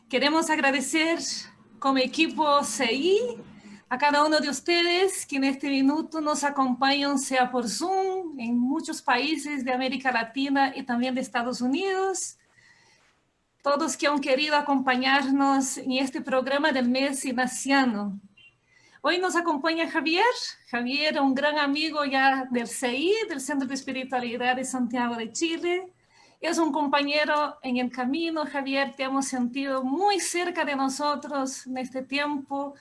Queremos agradecer como equipo CI a cada uno de ustedes que en este minuto nos acompañan, sea por Zoom, en muchos países de América Latina y también de Estados Unidos. Todos que han querido acompañarnos en este programa del mes ignaciano. Hoy nos acompaña Javier. Javier, un gran amigo ya del CI, del Centro de Espiritualidad de Santiago de Chile. Es un compañero en el camino. Javier, te hemos sentido muy cerca de nosotros en este tiempo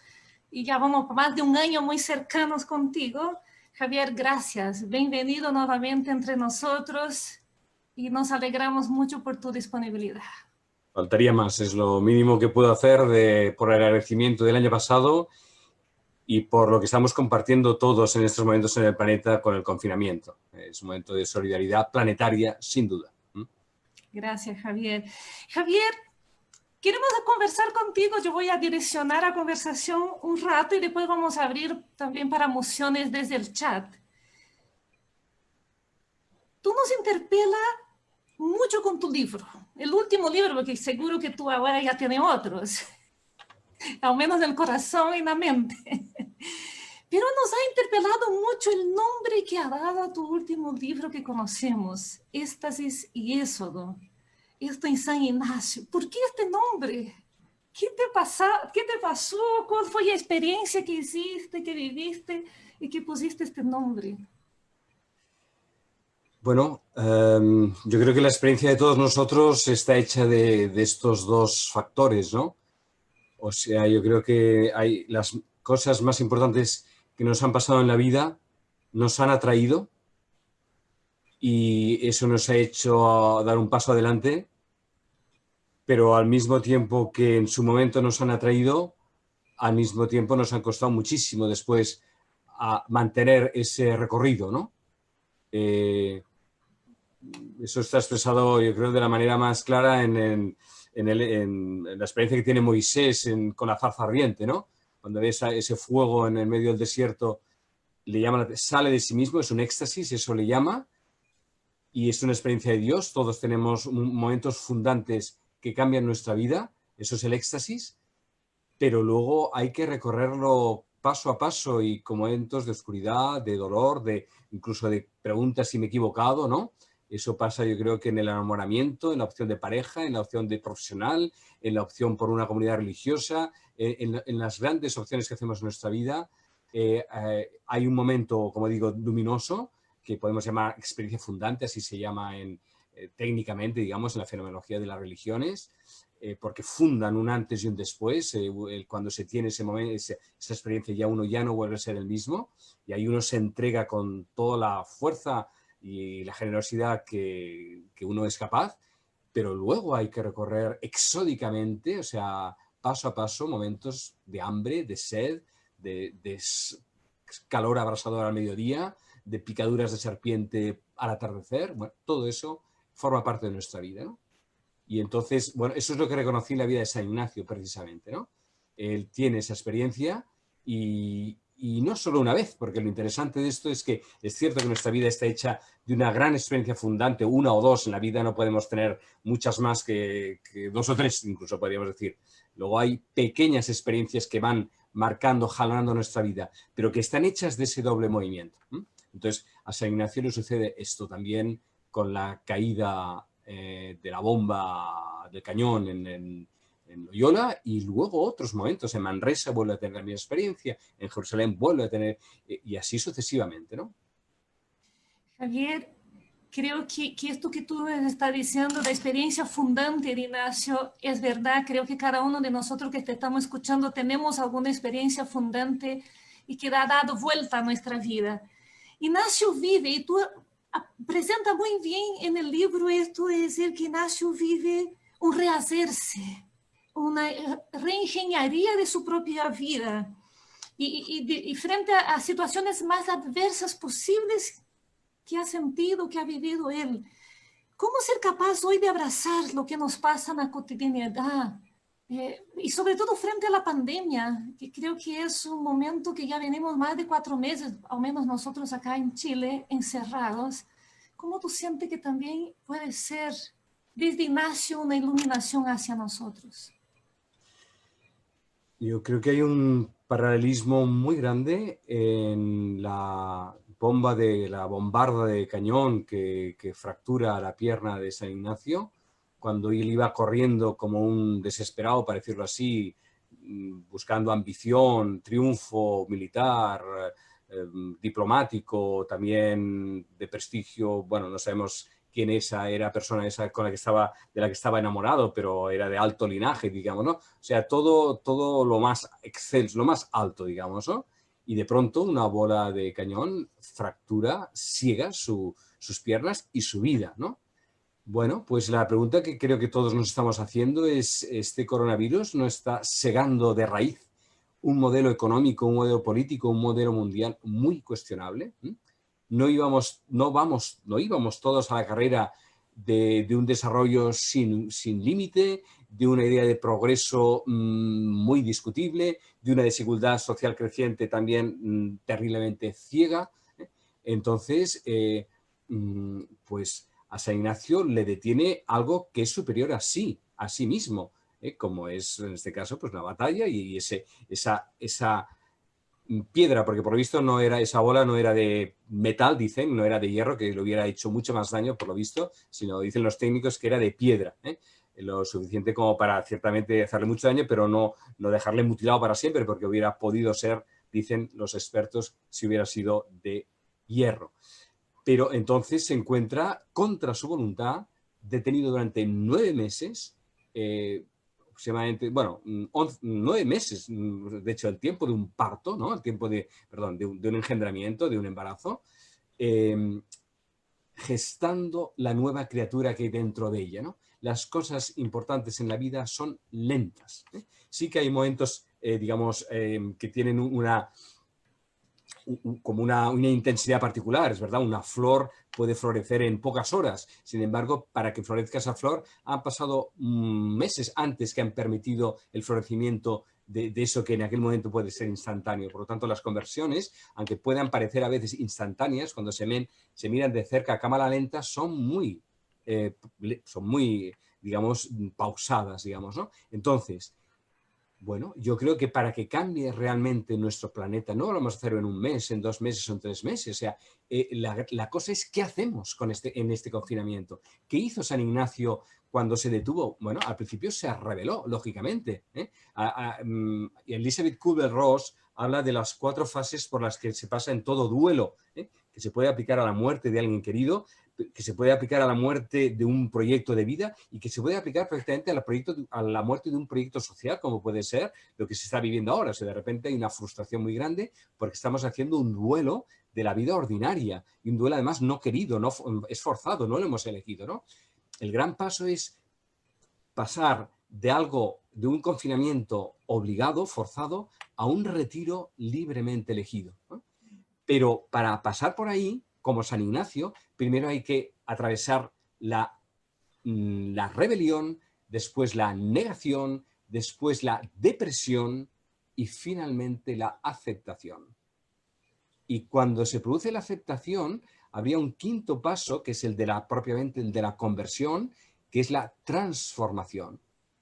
y ya vamos más de un año muy cercanos contigo. Javier, gracias. Bienvenido nuevamente entre nosotros y nos alegramos mucho por tu disponibilidad. Faltaría más, es lo mínimo que puedo hacer por el agradecimiento del año pasado y por lo que estamos compartiendo todos en estos momentos en el planeta con el confinamiento. Es un momento de solidaridad planetaria, sin duda. Gracias, Javier. Javier, queremos conversar contigo. Yo voy a direccionar la conversación un rato y después vamos a abrir también para mociones desde el chat. Tú nos interpela mucho con tu libro, el último libro, porque seguro que tú ahora ya tienes otros, al menos en el corazón y en la mente. Pero nos ha interpelado mucho el nombre que ha dado a tu último libro que conocemos, Éxtasis y Éxodo. Esto en San Ignacio. ¿Por qué este nombre? ¿Qué te pasó? ¿Cuál fue la experiencia que hiciste, que viviste y que pusiste este nombre? Bueno, yo creo que la experiencia de todos nosotros está hecha de estos dos factores, ¿no? O sea, yo creo que hay las cosas más importantes que nos han pasado en la vida, nos han atraído y eso nos ha hecho dar un paso adelante, pero al mismo tiempo que en su momento nos han atraído, al mismo tiempo nos han costado muchísimo después a mantener ese recorrido, ¿no? Eso está expresado, yo creo, de la manera más clara en la experiencia que tiene Moisés con la zarza ardiente, ¿no? Cuando ves ese fuego en el medio del desierto, sale de sí mismo, es un éxtasis, eso le llama, y es una experiencia de Dios. Todos tenemos momentos fundantes que cambian nuestra vida, eso es el éxtasis, pero luego hay que recorrerlo paso a paso y con momentos de oscuridad, de dolor, incluso de preguntas si me he equivocado, ¿no? Eso pasa, yo creo, que en el enamoramiento, en la opción de pareja, en la opción de profesional, en la opción por una comunidad religiosa, en las grandes opciones que hacemos en nuestra vida. Hay un momento, como digo, luminoso, que podemos llamar experiencia fundante, así se llama técnicamente, digamos, en la fenomenología de las religiones, porque fundan un antes y un después. Cuando se tiene ese momento, esa experiencia, ya uno ya no vuelve a ser el mismo, y ahí uno se entrega con toda la fuerza y la generosidad que uno es capaz, pero luego hay que recorrer exódicamente, o sea, paso a paso, momentos de hambre, de sed, de calor abrasador al mediodía, de picaduras de serpiente al atardecer. Bueno, todo eso forma parte de nuestra vida, ¿no? Y entonces, bueno, eso es lo que reconocí en la vida de San Ignacio, precisamente, ¿no? Él tiene esa experiencia y no solo una vez, porque lo interesante de esto es que es cierto que nuestra vida está hecha de una gran experiencia fundante, una o dos. En la vida no podemos tener muchas más que dos o tres, incluso podríamos decir. Luego hay pequeñas experiencias que van marcando, jalando nuestra vida, pero que están hechas de ese doble movimiento. Entonces, a San Ignacio le sucede esto también con la caída de la bomba del cañón en Loyola, y luego otros momentos. En Manresa vuelve a tener la misma experiencia, en Jerusalén vuelve a tener, y así sucesivamente, ¿no? Javier, creo que esto que tú estás diciendo, la experiencia fundante de Ignacio, es verdad. Creo que cada uno de nosotros que te estamos escuchando tenemos alguna experiencia fundante y que ha dado vuelta a nuestra vida. Ignacio vive, y tú presentas muy bien en el libro esto de decir que Ignacio vive un rehacerse, una reingeniería de su propia vida. Y frente a situaciones más adversas posibles que ha sentido, que ha vivido él. ¿Cómo ser capaz hoy de abrazar lo que nos pasa en la cotidianidad? Y sobre todo frente a la pandemia, que creo que es un momento que ya venimos más de 4 meses, al menos nosotros acá en Chile, encerrados. ¿Cómo tú sientes que también puede ser desde Ignacio una iluminación hacia nosotros? Yo creo que hay un paralelismo muy grande en la bombarda de cañón que fractura la pierna de San Ignacio, cuando él iba corriendo como un desesperado, para decirlo así, buscando ambición, triunfo militar, diplomático, también de prestigio. Bueno, no sabemos quién era persona esa con la que de la que estaba enamorado, pero era de alto linaje, digamos, ¿no? O sea, todo lo más excelso, lo más alto, digamos, ¿no? Y de pronto una bola de cañón fractura, ciega sus piernas y su vida, ¿no? Bueno, pues la pregunta que creo que todos nos estamos haciendo es, ¿este coronavirus no está segando de raíz un modelo económico, un modelo político, un modelo mundial muy cuestionable? No íbamos todos a la carrera de un desarrollo sin límite, de una idea de progreso muy discutible, de una desigualdad social creciente también terriblemente ciega. Entonces, pues a San Ignacio le detiene algo que es superior a sí mismo, como es en este caso pues una batalla y esa piedra, porque por lo visto esa bola no era de metal, dicen, no era de hierro, que le hubiera hecho mucho más daño por lo visto, sino dicen los técnicos que era de piedra, lo suficiente como para ciertamente hacerle mucho daño, pero no dejarle mutilado para siempre, porque hubiera podido ser, dicen los expertos, si hubiera sido de hierro. Pero entonces se encuentra contra su voluntad, detenido durante 9 meses, aproximadamente, bueno, 9 meses, de hecho, el tiempo de un parto, ¿no? El tiempo de un engendramiento, de un embarazo, gestando la nueva criatura que hay dentro de ella, ¿no? Las cosas importantes en la vida son lentas, ¿eh? Sí que hay momentos, digamos, que tienen como una intensidad particular, es verdad, una flor puede florecer en pocas horas, sin embargo, para que florezca esa flor han pasado meses antes que han permitido el florecimiento de eso que en aquel momento puede ser instantáneo. Por lo tanto, las conversiones, aunque puedan parecer a veces instantáneas, cuando se miran de cerca a cámara lenta, son muy, digamos, pausadas, digamos, ¿no? Entonces, bueno, yo creo que para que cambie realmente nuestro planeta, no lo vamos a hacer en un mes, en 2 meses o en 3 meses. O sea, la cosa es qué hacemos en este confinamiento. ¿Qué hizo San Ignacio cuando se detuvo? Bueno, al principio se rebeló, lógicamente. Elizabeth Kubler-Ross habla de las 4 fases por las que se pasa en todo duelo, que se puede aplicar a la muerte de alguien querido, que se puede aplicar a la muerte de un proyecto de vida y que se puede aplicar perfectamente a la muerte de un proyecto social, como puede ser lo que se está viviendo ahora. O sea, de repente hay una frustración muy grande porque estamos haciendo un duelo de la vida ordinaria y un duelo además no querido, no es forzado, no lo hemos elegido, ¿no? El gran paso es pasar de un confinamiento obligado, forzado, a un retiro libremente elegido, ¿no? Pero para pasar por ahí, como San Ignacio, primero hay que atravesar la rebelión, después la negación, después la depresión y finalmente la aceptación. Y cuando se produce la aceptación, habría un quinto paso, que es propiamente el de la conversión, que es la transformación.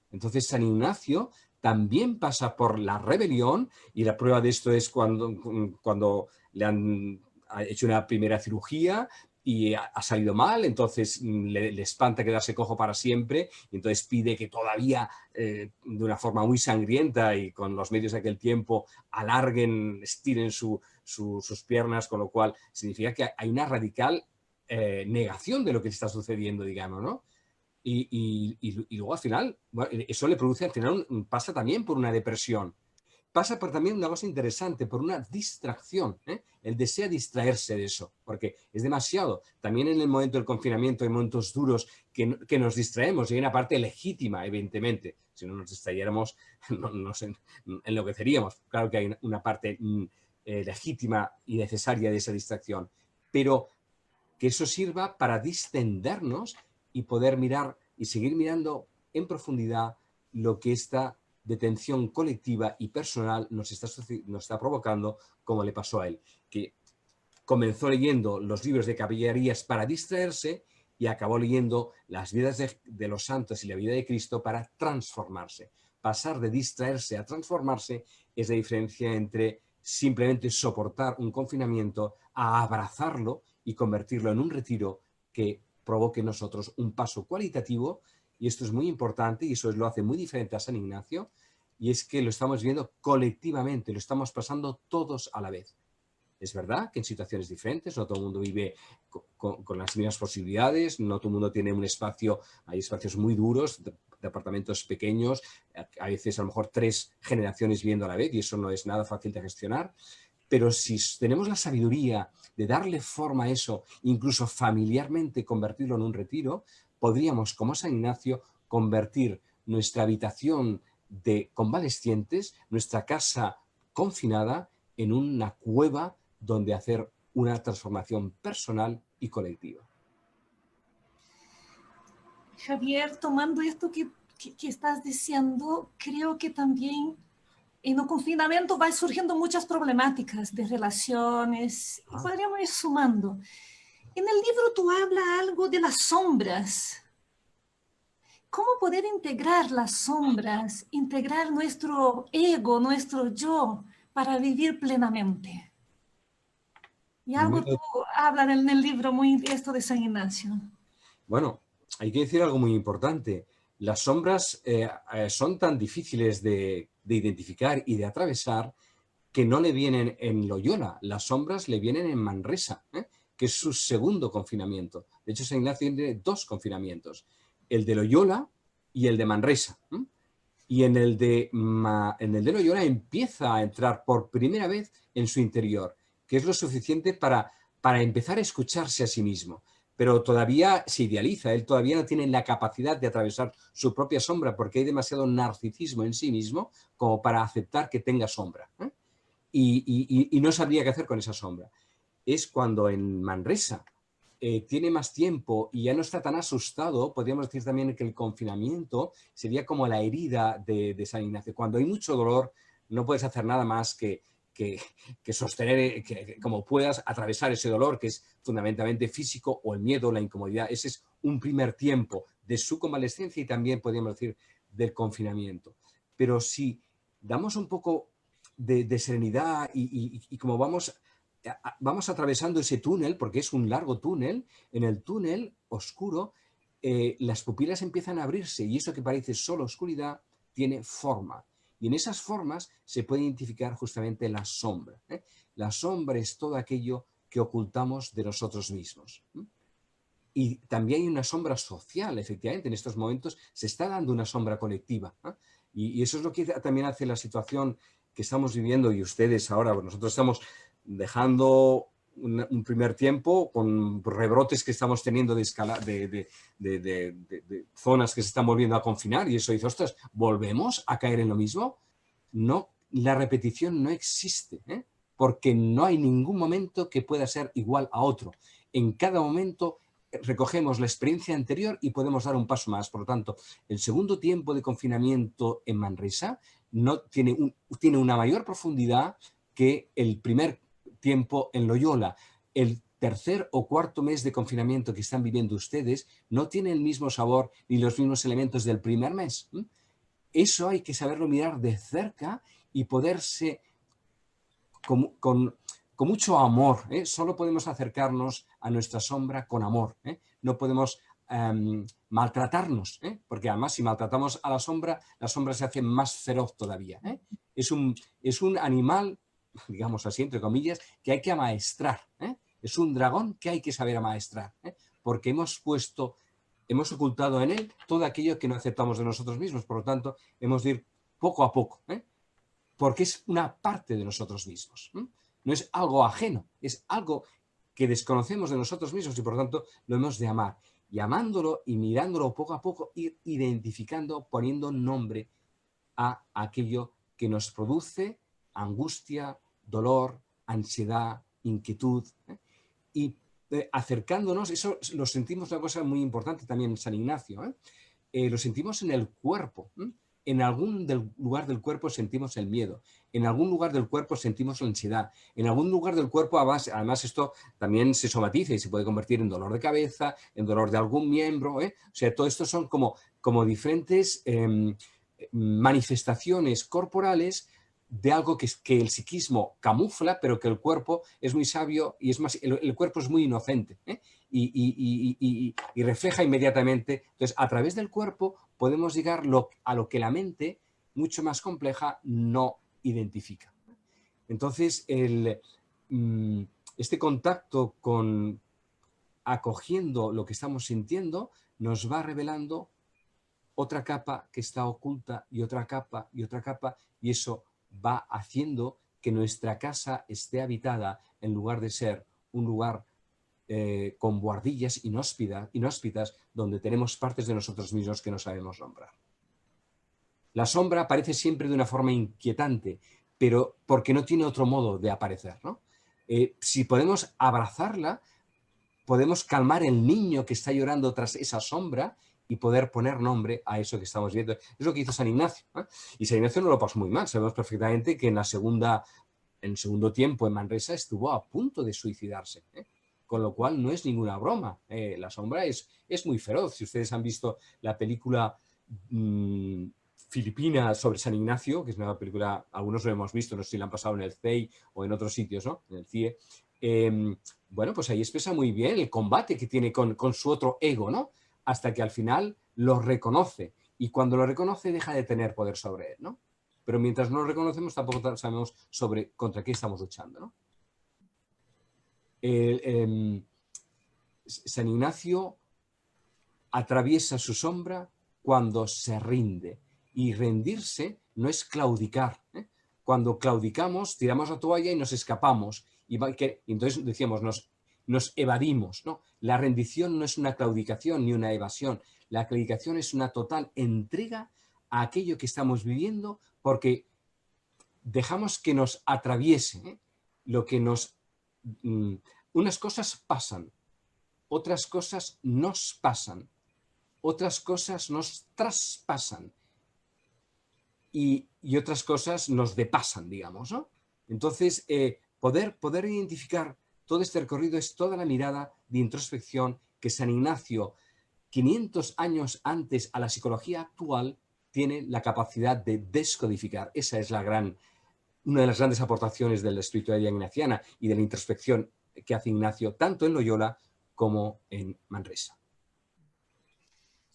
Entonces San Ignacio también pasa por la rebelión, y la prueba de esto es cuando le han hecho una primera cirugía y ha salido mal, entonces le espanta quedarse cojo para siempre, y entonces pide que todavía, de una forma muy sangrienta y con los medios de aquel tiempo, estiren sus piernas, con lo cual significa que hay una radical negación de lo que está sucediendo, digamos, ¿no? Y luego al final, bueno, eso le produce al final, pasa también por una depresión. Pasa por también una cosa interesante, por una distracción. Él desea distraerse de eso, porque es demasiado. También en el momento del confinamiento hay momentos duros que nos distraemos, y hay una parte legítima, evidentemente. Si no nos distrayéramos, nos enloqueceríamos. Claro que hay una parte legítima y necesaria de esa distracción, pero que eso sirva para distendernos y poder mirar y seguir mirando en profundidad lo que esta detención colectiva y personal nos está provocando, como le pasó a él, que comenzó leyendo los libros de caballerías para distraerse y acabó leyendo las vidas de los santos y la vida de Cristo para transformarse. pasar de distraerse a transformarse es la diferencia entre simplemente soportar un confinamiento a abrazarlo y convertirlo en un retiro que provoque en nosotros un paso cualitativo. Y esto es muy importante y eso lo hace muy diferente a San Ignacio, y es que lo estamos viendo colectivamente, lo estamos pasando todos a la vez. Es verdad que en situaciones diferentes, no todo el mundo vive con las mismas posibilidades, no todo el mundo tiene un espacio, hay espacios muy duros, de apartamentos pequeños, a veces a lo mejor 3 generaciones viviendo a la vez y eso no es nada fácil de gestionar, pero si tenemos la sabiduría de darle forma a eso, incluso familiarmente convertirlo en un retiro, podríamos, como San Ignacio, convertir nuestra habitación de convalecientes, nuestra casa confinada, en una cueva donde hacer una transformación personal y colectiva. Javier, tomando esto que estás diciendo, creo que también en el confinamiento van surgiendo muchas problemáticas de relaciones y podríamos ir sumando. En el libro tú hablas algo de las sombras. ¿Cómo poder integrar las sombras, integrar nuestro ego, nuestro yo, para vivir plenamente? Y algo tú Bueno, hablas en el libro muy esto de San Ignacio. bueno, hay que decir algo muy importante. Las sombras son tan difíciles de identificar y de atravesar que no le vienen en Loyola. Las sombras le vienen en Manresa, que es su segundo confinamiento. De hecho, San Ignacio tiene 2 confinamientos, el de Loyola y el de Manresa. Y en el de Loyola empieza a entrar por primera vez en su interior, que es lo suficiente para empezar a escucharse a sí mismo. Pero todavía se idealiza, él todavía no tiene la capacidad de atravesar su propia sombra porque hay demasiado narcisismo en sí mismo como para aceptar que tenga sombra. Y no sabría qué hacer con esa sombra. Es cuando en Manresa tiene más tiempo y ya no está tan asustado, podríamos decir también que el confinamiento sería como la herida de San Ignacio. Cuando hay mucho dolor, no puedes hacer nada más que sostener, como puedas, atravesar ese dolor, que es fundamentalmente físico, o el miedo, la incomodidad. Ese es un primer tiempo de su convalescencia y también, podríamos decir, del confinamiento. Pero si damos un poco de serenidad y como vamos atravesando ese túnel, porque es un largo túnel, en el túnel oscuro las pupilas empiezan a abrirse y eso que parece solo oscuridad tiene forma. Y en esas formas se puede identificar justamente la sombra. La sombra es todo aquello que ocultamos de nosotros mismos. Y también hay una sombra social, efectivamente, en estos momentos se está dando una sombra colectiva. Y eso es lo que también hace la situación que estamos viviendo y ustedes ahora, nosotros estamos dejando un primer tiempo con rebrotes que estamos teniendo de zonas que se están volviendo a confinar y eso dice, ostras, ¿volvemos a caer en lo mismo? No, la repetición no existe, porque no hay ningún momento que pueda ser igual a otro. En cada momento recogemos la experiencia anterior y podemos dar un paso más. Por lo tanto, el segundo tiempo de confinamiento en Manresa no tiene una mayor profundidad que el primer tiempo en Loyola. El tercer o cuarto mes de confinamiento que están viviendo ustedes no tiene el mismo sabor ni los mismos elementos del primer mes. Eso hay que saberlo mirar de cerca y poderse con mucho amor. Solo podemos acercarnos a nuestra sombra con amor. No podemos maltratarnos, porque además si maltratamos a la sombra se hace más feroz todavía. Es un animal, digamos así, entre comillas, que hay que amaestrar. Es un dragón que hay que saber amaestrar, porque hemos ocultado en él todo aquello que no aceptamos de nosotros mismos. Por lo tanto, hemos de ir poco a poco, porque es una parte de nosotros mismos. No es algo ajeno, es algo que desconocemos de nosotros mismos y por lo tanto lo hemos de amar. Y amándolo y mirándolo poco a poco, ir identificando, poniendo nombre a aquello que nos produce angustia, dolor, ansiedad, inquietud. Y acercándonos, eso lo sentimos una cosa muy importante también en San Ignacio, lo sentimos en el cuerpo. En algún lugar del cuerpo sentimos el miedo, en algún lugar del cuerpo sentimos la ansiedad, en algún lugar del cuerpo, además esto también se somatiza y se puede convertir en dolor de cabeza, en dolor de algún miembro, O sea, todo esto son como diferentes manifestaciones corporales de algo que el psiquismo camufla, pero que el cuerpo es muy sabio y es más, el cuerpo es muy inocente, ¿eh? Y refleja inmediatamente. Entonces, a través del cuerpo podemos llegar a lo que la mente, mucho más compleja, no identifica. Entonces, este contacto con acogiendo lo que estamos sintiendo nos va revelando otra capa que está oculta y otra capa y otra capa, y eso va haciendo que nuestra casa esté habitada en lugar de ser un lugar con buhardillas inhóspitas donde tenemos partes de nosotros mismos que no sabemos nombrar. La sombra aparece siempre de una forma inquietante, pero porque no tiene otro modo de aparecer, ¿no? Si podemos abrazarla, podemos calmar el niño que está llorando tras esa sombra y poder poner nombre a eso que estamos viendo. Es lo que hizo San Ignacio, ¿eh? Y San Ignacio no lo pasó muy mal. Sabemos perfectamente que en el segundo tiempo en Manresa estuvo a punto de suicidarse, ¿eh? Con lo cual no es ninguna broma. La sombra es muy feroz. Si ustedes han visto la película filipina sobre San Ignacio, que es una película, algunos lo hemos visto, no sé si la han pasado en el CEI o en otros sitios, ¿no? En el CIE. Bueno, pues ahí expresa muy bien el combate que tiene con su otro ego, ¿no? Hasta que al final lo reconoce. Y cuando lo reconoce deja de tener poder sobre él, ¿no? Pero mientras no lo reconocemos tampoco sabemos contra qué estamos luchando, ¿no? San Ignacio atraviesa su sombra cuando se rinde. Y rendirse no es claudicar, ¿eh? Cuando claudicamos, tiramos la toalla y nos escapamos. Y entonces decíamos, nos evadimos, ¿no? La rendición no es una claudicación ni una evasión. La claudicación es una total entrega a aquello que estamos viviendo porque dejamos que nos atraviese, ¿eh? Lo que unas cosas pasan, otras cosas nos pasan, otras cosas nos traspasan y otras cosas nos depasan, digamos, ¿no? Entonces, poder identificar todo este recorrido es toda la mirada de introspección que San Ignacio, 500 años antes a la psicología actual, tiene la capacidad de descodificar. Esa es una de las grandes aportaciones de la espiritualidad ignaciana y de la introspección que hace Ignacio tanto en Loyola como en Manresa.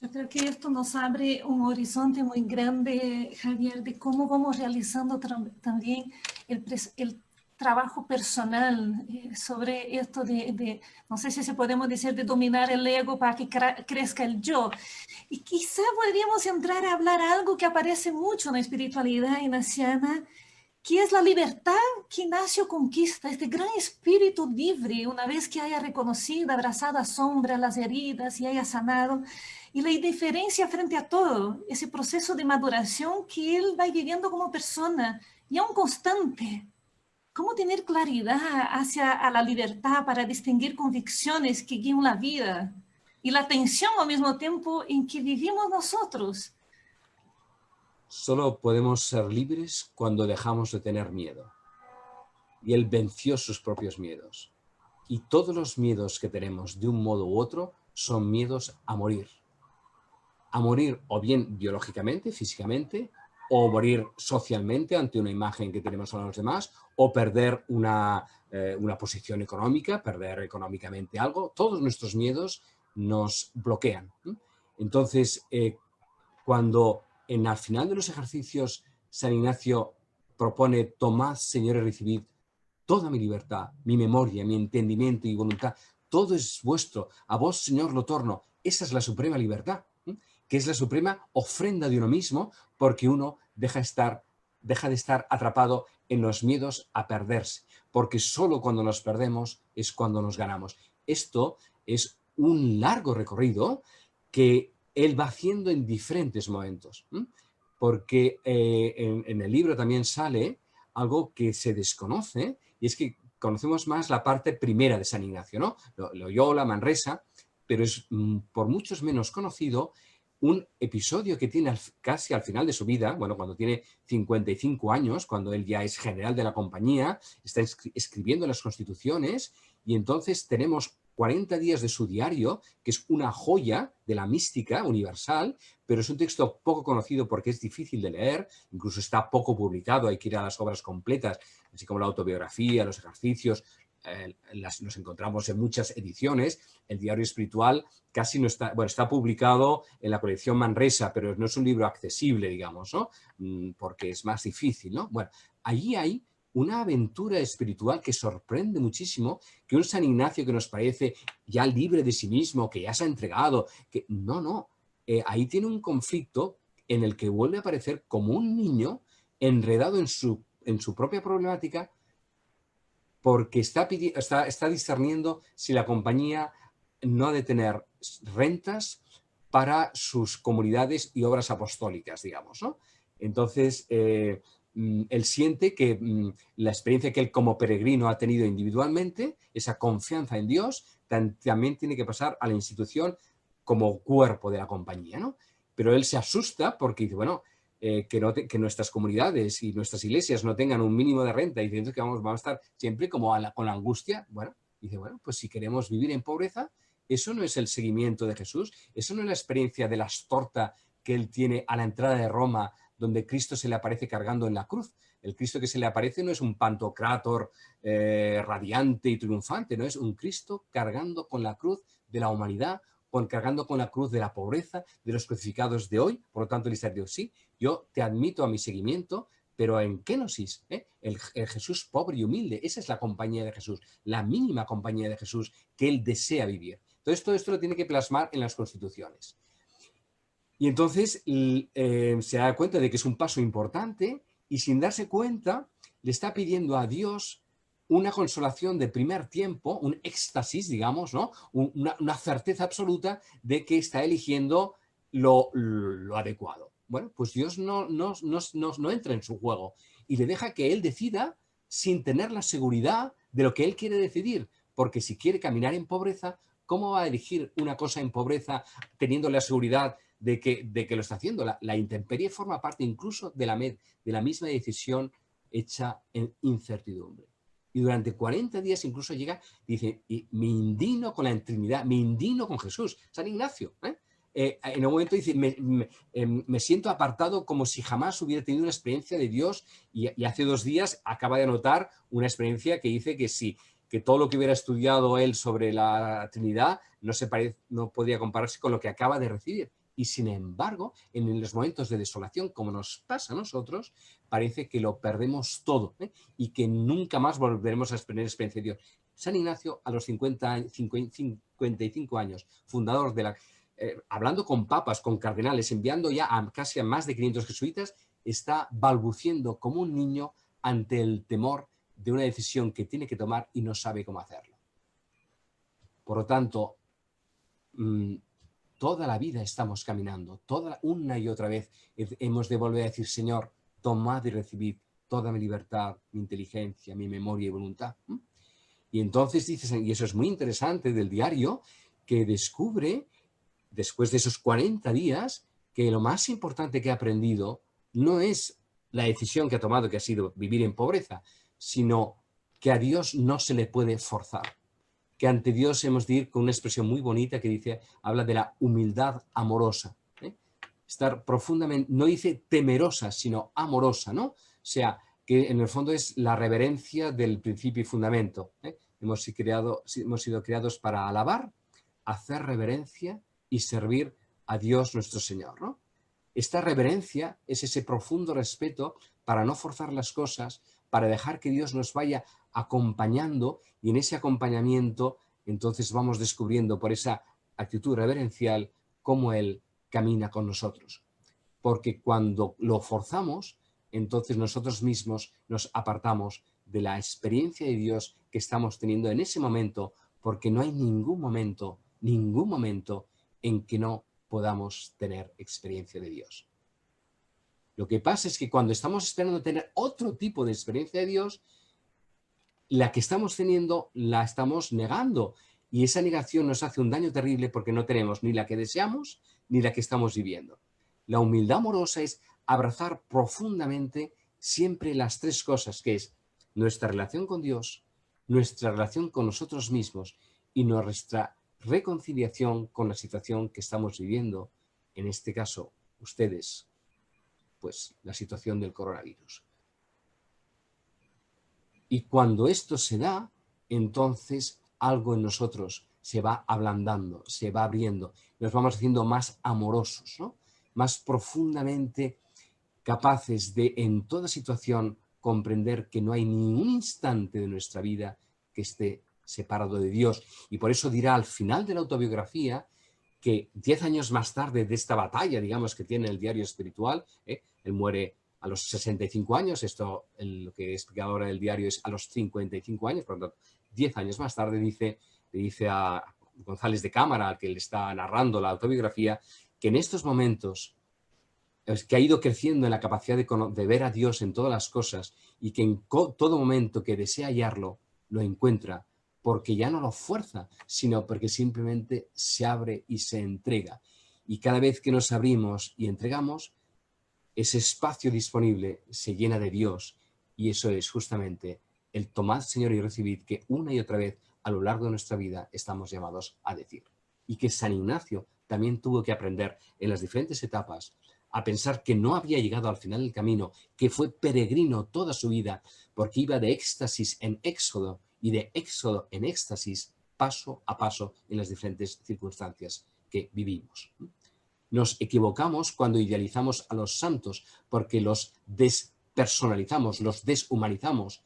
Yo creo que esto nos abre un horizonte muy grande, Javier, de cómo vamos realizando también el trabajo personal sobre esto no sé si podemos decir, de dominar el ego para que crezca el yo. Y quizá podríamos entrar a hablar algo que aparece mucho en la espiritualidad ignaciana, que es la libertad que Ignacio conquista, este gran espíritu libre, una vez que haya reconocido, abrazado a sombra, las heridas y haya sanado, y la indiferencia frente a todo, ese proceso de maduración que él va viviendo como persona, y aún constante. ¿Cómo tener claridad hacia a la libertad para distinguir convicciones que guían la vida y la tensión al mismo tiempo en que vivimos nosotros? Solo podemos ser libres cuando dejamos de tener miedo. Y él venció sus propios miedos. Y todos los miedos que tenemos de un modo u otro son miedos a morir. A morir o bien biológicamente, físicamente, o morir socialmente ante una imagen que tenemos a los demás, o perder una posición económica, perder económicamente algo. Todos nuestros miedos nos bloquean. Entonces, cuando al final de los ejercicios San Ignacio propone: tomad, señores, recibid toda mi libertad, mi memoria, mi entendimiento y voluntad, todo es vuestro, a vos, Señor, lo torno. Esa es la suprema libertad, que es la suprema ofrenda de uno mismo, porque uno deja de estar atrapado en los miedos a perderse, porque solo cuando nos perdemos es cuando nos ganamos. Esto es un largo recorrido que él va haciendo en diferentes momentos, porque en el libro también sale algo que se desconoce, y es que conocemos más la parte primera de San Ignacio, ¿no? Loyola, Manresa, pero es por muchos menos conocido un episodio que tiene casi al final de su vida, bueno, cuando tiene 55 años, cuando él ya es general de la compañía, está escribiendo las constituciones, y entonces tenemos 40 días de su diario, que es una joya de la mística universal, pero es un texto poco conocido porque es difícil de leer, incluso está poco publicado, hay que ir a las obras completas, así como la autobiografía, los ejercicios, los encontramos en muchas ediciones. El diario espiritual casi no está, bueno, está publicado en la colección Manresa, pero no es un libro accesible, digamos, ¿no? Porque es más difícil, ¿no? Bueno, allí hay una aventura espiritual que sorprende muchísimo, que un San Ignacio que nos parece ya libre de sí mismo, que ya se ha entregado, que no, ahí tiene un conflicto en el que vuelve a aparecer como un niño enredado en su propia problemática, porque está discerniendo si la compañía no ha de tener rentas para sus comunidades y obras apostólicas, digamos, ¿no? Entonces, él siente que la experiencia que él como peregrino ha tenido individualmente, esa confianza en Dios, también tiene que pasar a la institución como cuerpo de la compañía, ¿no? Pero él se asusta porque dice, bueno, que nuestras comunidades y nuestras iglesias no tengan un mínimo de renta y diciendo que vamos a estar siempre como con la angustia. Bueno, dice, bueno, pues si queremos vivir en pobreza, eso no es el seguimiento de Jesús, eso no es la experiencia de la astorta que él tiene a la entrada de Roma, donde Cristo se le aparece cargando en la cruz. El Cristo que se le aparece no es un pantocrátor radiante y triunfante, no es un Cristo cargando con la cruz de la humanidad, cargando con la cruz de la pobreza, de los crucificados de hoy. Por lo tanto, él dice, Dios, sí, yo te admito a mi seguimiento, pero en kenosis, el Jesús pobre y humilde. Esa es la compañía de Jesús, la mínima compañía de Jesús que él desea vivir. Entonces, todo esto lo tiene que plasmar en las constituciones. Y entonces se da cuenta de que es un paso importante y sin darse cuenta le está pidiendo a Dios una consolación de primer tiempo, un éxtasis, digamos, ¿no? Una certeza absoluta de que está eligiendo lo adecuado. Bueno, pues Dios no entra en su juego y le deja que él decida sin tener la seguridad de lo que él quiere decidir, porque si quiere caminar en pobreza, ¿cómo va a elegir una cosa en pobreza teniendo la seguridad de que lo está haciendo? La intemperie forma parte incluso de la misma decisión hecha en incertidumbre. Y durante 40 días incluso llega, dice, y me indigno con la Trinidad, me indigno con Jesús. San Ignacio, en un momento dice, me siento apartado como si jamás hubiera tenido una experiencia de Dios, y hace 2 días acaba de anotar una experiencia que dice que sí, que todo lo que hubiera estudiado él sobre la Trinidad no podía compararse con lo que acaba de recibir. Y sin embargo, en los momentos de desolación, como nos pasa a nosotros, parece que lo perdemos todo, y que nunca más volveremos a tener experiencia de Dios. San Ignacio, a los 55 años, fundador de hablando con papas, con cardenales, enviando ya casi a más de 500 jesuitas, está balbuciendo como un niño ante el temor de una decisión que tiene que tomar y no sabe cómo hacerlo. Por lo tanto, toda la vida estamos caminando, una y otra vez hemos de volver a decir, Señor, tomad y recibid toda mi libertad, mi inteligencia, mi memoria y voluntad. Y entonces dice, y eso es muy interesante del diario, que descubre, después de esos 40 días, que lo más importante que ha aprendido no es la decisión que ha tomado, que ha sido vivir en pobreza, sino que a Dios no se le puede forzar. Que ante Dios hemos de ir con una expresión muy bonita que dice, habla de la humildad amorosa. Estar profundamente, no dice temerosa, sino amorosa, ¿no? O sea, que en el fondo es la reverencia del principio y fundamento. Hemos sido creados para alabar, hacer reverencia y servir a Dios nuestro Señor, ¿no? Esta reverencia es ese profundo respeto para no forzar las cosas, para dejar que Dios nos vaya acompañando, y en ese acompañamiento entonces vamos descubriendo por esa actitud reverencial cómo Él camina con nosotros. Porque cuando lo forzamos, entonces nosotros mismos nos apartamos de la experiencia de Dios que estamos teniendo en ese momento, porque no hay ningún momento en que no podamos tener experiencia de Dios. Lo que pasa es que cuando estamos esperando tener otro tipo de experiencia de Dios, la que estamos teniendo la estamos negando, y esa negación nos hace un daño terrible porque no tenemos ni la que deseamos ni la que estamos viviendo. La humildad amorosa es abrazar profundamente siempre las 3 cosas, que es nuestra relación con Dios, nuestra relación con nosotros mismos y nuestra reconciliación con la situación que estamos viviendo, en este caso ustedes, pues la situación del coronavirus. Y cuando esto se da, entonces algo en nosotros se va ablandando, se va abriendo, nos vamos haciendo más amorosos, ¿no? Más profundamente capaces de, en toda situación, comprender que no hay ni un instante de nuestra vida que esté separado de Dios. Y por eso dirá al final de la autobiografía que 10 años más tarde de esta batalla, digamos, que tiene el diario espiritual, él muere a los 65 años, esto lo que he explicado ahora el diario es a los 55 años, por lo tanto, 10 años más tarde le dice a González de Cámara, al que le está narrando la autobiografía, que en estos momentos que ha ido creciendo en la capacidad de ver a Dios en todas las cosas y que en todo momento que desea hallarlo, lo encuentra, porque ya no lo fuerza, sino porque simplemente se abre y se entrega. Y cada vez que nos abrimos y entregamos, ese espacio disponible se llena de Dios, y eso es justamente el tomad, Señor, y recibid, que una y otra vez a lo largo de nuestra vida estamos llamados a decir. Y que San Ignacio también tuvo que aprender en las diferentes etapas a pensar que no había llegado al final del camino, que fue peregrino toda su vida, porque iba de éxtasis en éxodo y de éxodo en éxtasis, paso a paso en las diferentes circunstancias que vivimos. Nos equivocamos cuando idealizamos a los santos, porque los despersonalizamos, los deshumanizamos.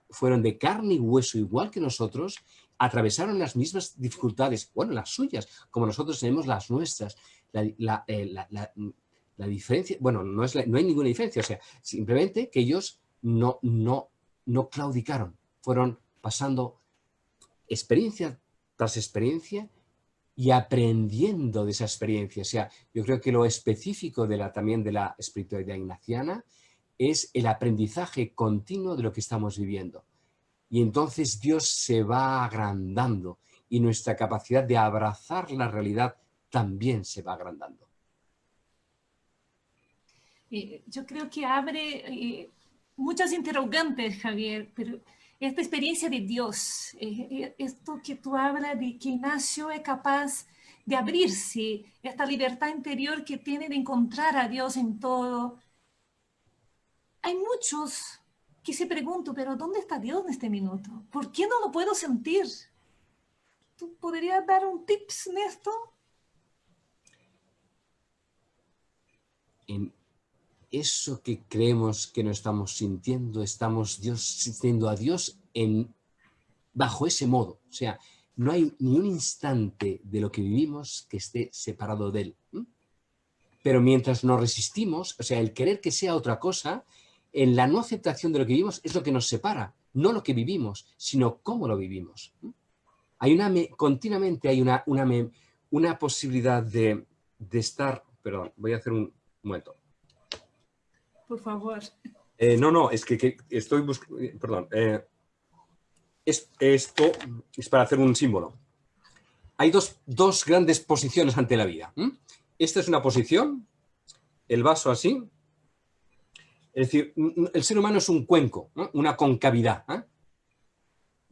Fueron de carne y hueso igual que nosotros, atravesaron las mismas dificultades, bueno, las suyas, como nosotros tenemos las nuestras. La diferencia, bueno, no hay ninguna diferencia, o sea, simplemente que ellos no claudicaron, fueron pasando experiencia tras experiencia y aprendiendo de esa experiencia. O sea, yo creo que lo específico también de la espiritualidad ignaciana es el aprendizaje continuo de lo que estamos viviendo. Y entonces Dios se va agrandando y nuestra capacidad de abrazar la realidad también se va agrandando. Yo creo que abre muchas interrogantes, Javier, pero esta experiencia de Dios, esto que tú hablas de que Ignacio es capaz de abrirse, esta libertad interior que tiene de encontrar a Dios en todo. Hay muchos que se preguntan, pero ¿dónde está Dios en este minuto? ¿Por qué no lo puedo sentir? ¿Tú podrías dar un tips en esto? En eso que creemos que no estamos sintiendo, estamos sintiendo a Dios bajo ese modo. O sea, no hay ni un instante de lo que vivimos que esté separado de Él. Pero mientras nos resistimos, o sea, el querer que sea otra cosa, en la no aceptación de lo que vivimos es lo que nos separa, no lo que vivimos, sino cómo lo vivimos. Continuamente hay una posibilidad de estar... Perdón, voy a hacer un momento. Por favor. No, es que estoy buscando... Perdón. Esto es para hacer un símbolo. Hay dos grandes posiciones ante la vida. Esta es una posición, el vaso así. Es decir, el ser humano es un cuenco, ¿no? Una concavidad.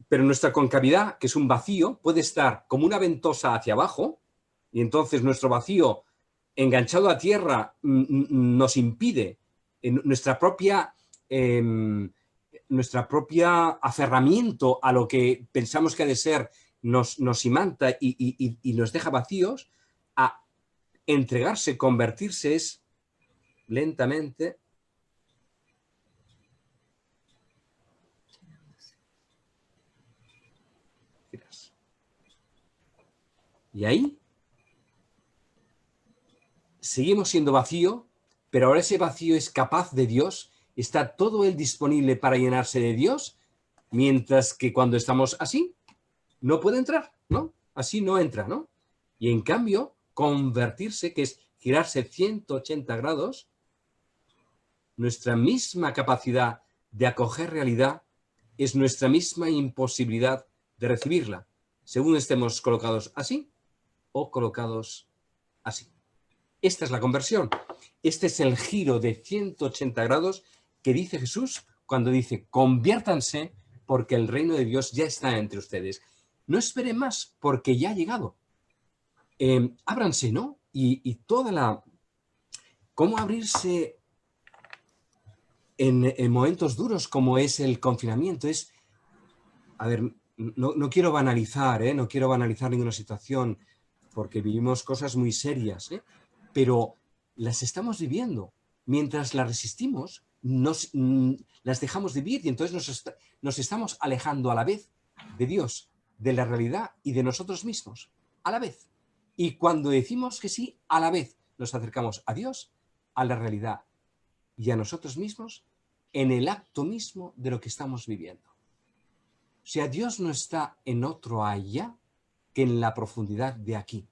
Pero nuestra concavidad, que es un vacío, puede estar como una ventosa hacia abajo, y entonces nuestro vacío enganchado a tierra nos impide nuestra propia aferramiento a lo que pensamos que ha de ser, nos imanta y nos deja vacíos. A entregarse, convertirse es lentamente y ahí seguimos siendo vacío, pero ahora ese vacío es capaz de Dios, está todo él disponible para llenarse de Dios, mientras que cuando estamos así, no puede entrar, ¿no? Así no entra, ¿no? Y en cambio, convertirse, que es girarse 180 grados, nuestra misma capacidad de acoger realidad es nuestra misma imposibilidad de recibirla, según estemos colocados así o colocados así. Esta es la conversión. Este es el giro de 180 grados que dice Jesús cuando dice: conviértanse porque el reino de Dios ya está entre ustedes. no esperen más, porque ya ha llegado. Ábranse, ¿no? Y toda la... ¿Cómo abrirse en momentos duros como es el confinamiento? Es, a ver, no quiero banalizar, ¿eh? No quiero banalizar ninguna situación, porque vivimos cosas muy serias, ¿eh? Pero las estamos viviendo. Mientras las resistimos, las dejamos vivir y entonces nos estamos alejando a la vez de Dios, de la realidad y de nosotros mismos, a la vez. Y cuando decimos que sí, a la vez nos acercamos a Dios, a la realidad y a nosotros mismos en el acto mismo de lo que estamos viviendo. O sea, Dios no está en otro allá que en la profundidad de aquí.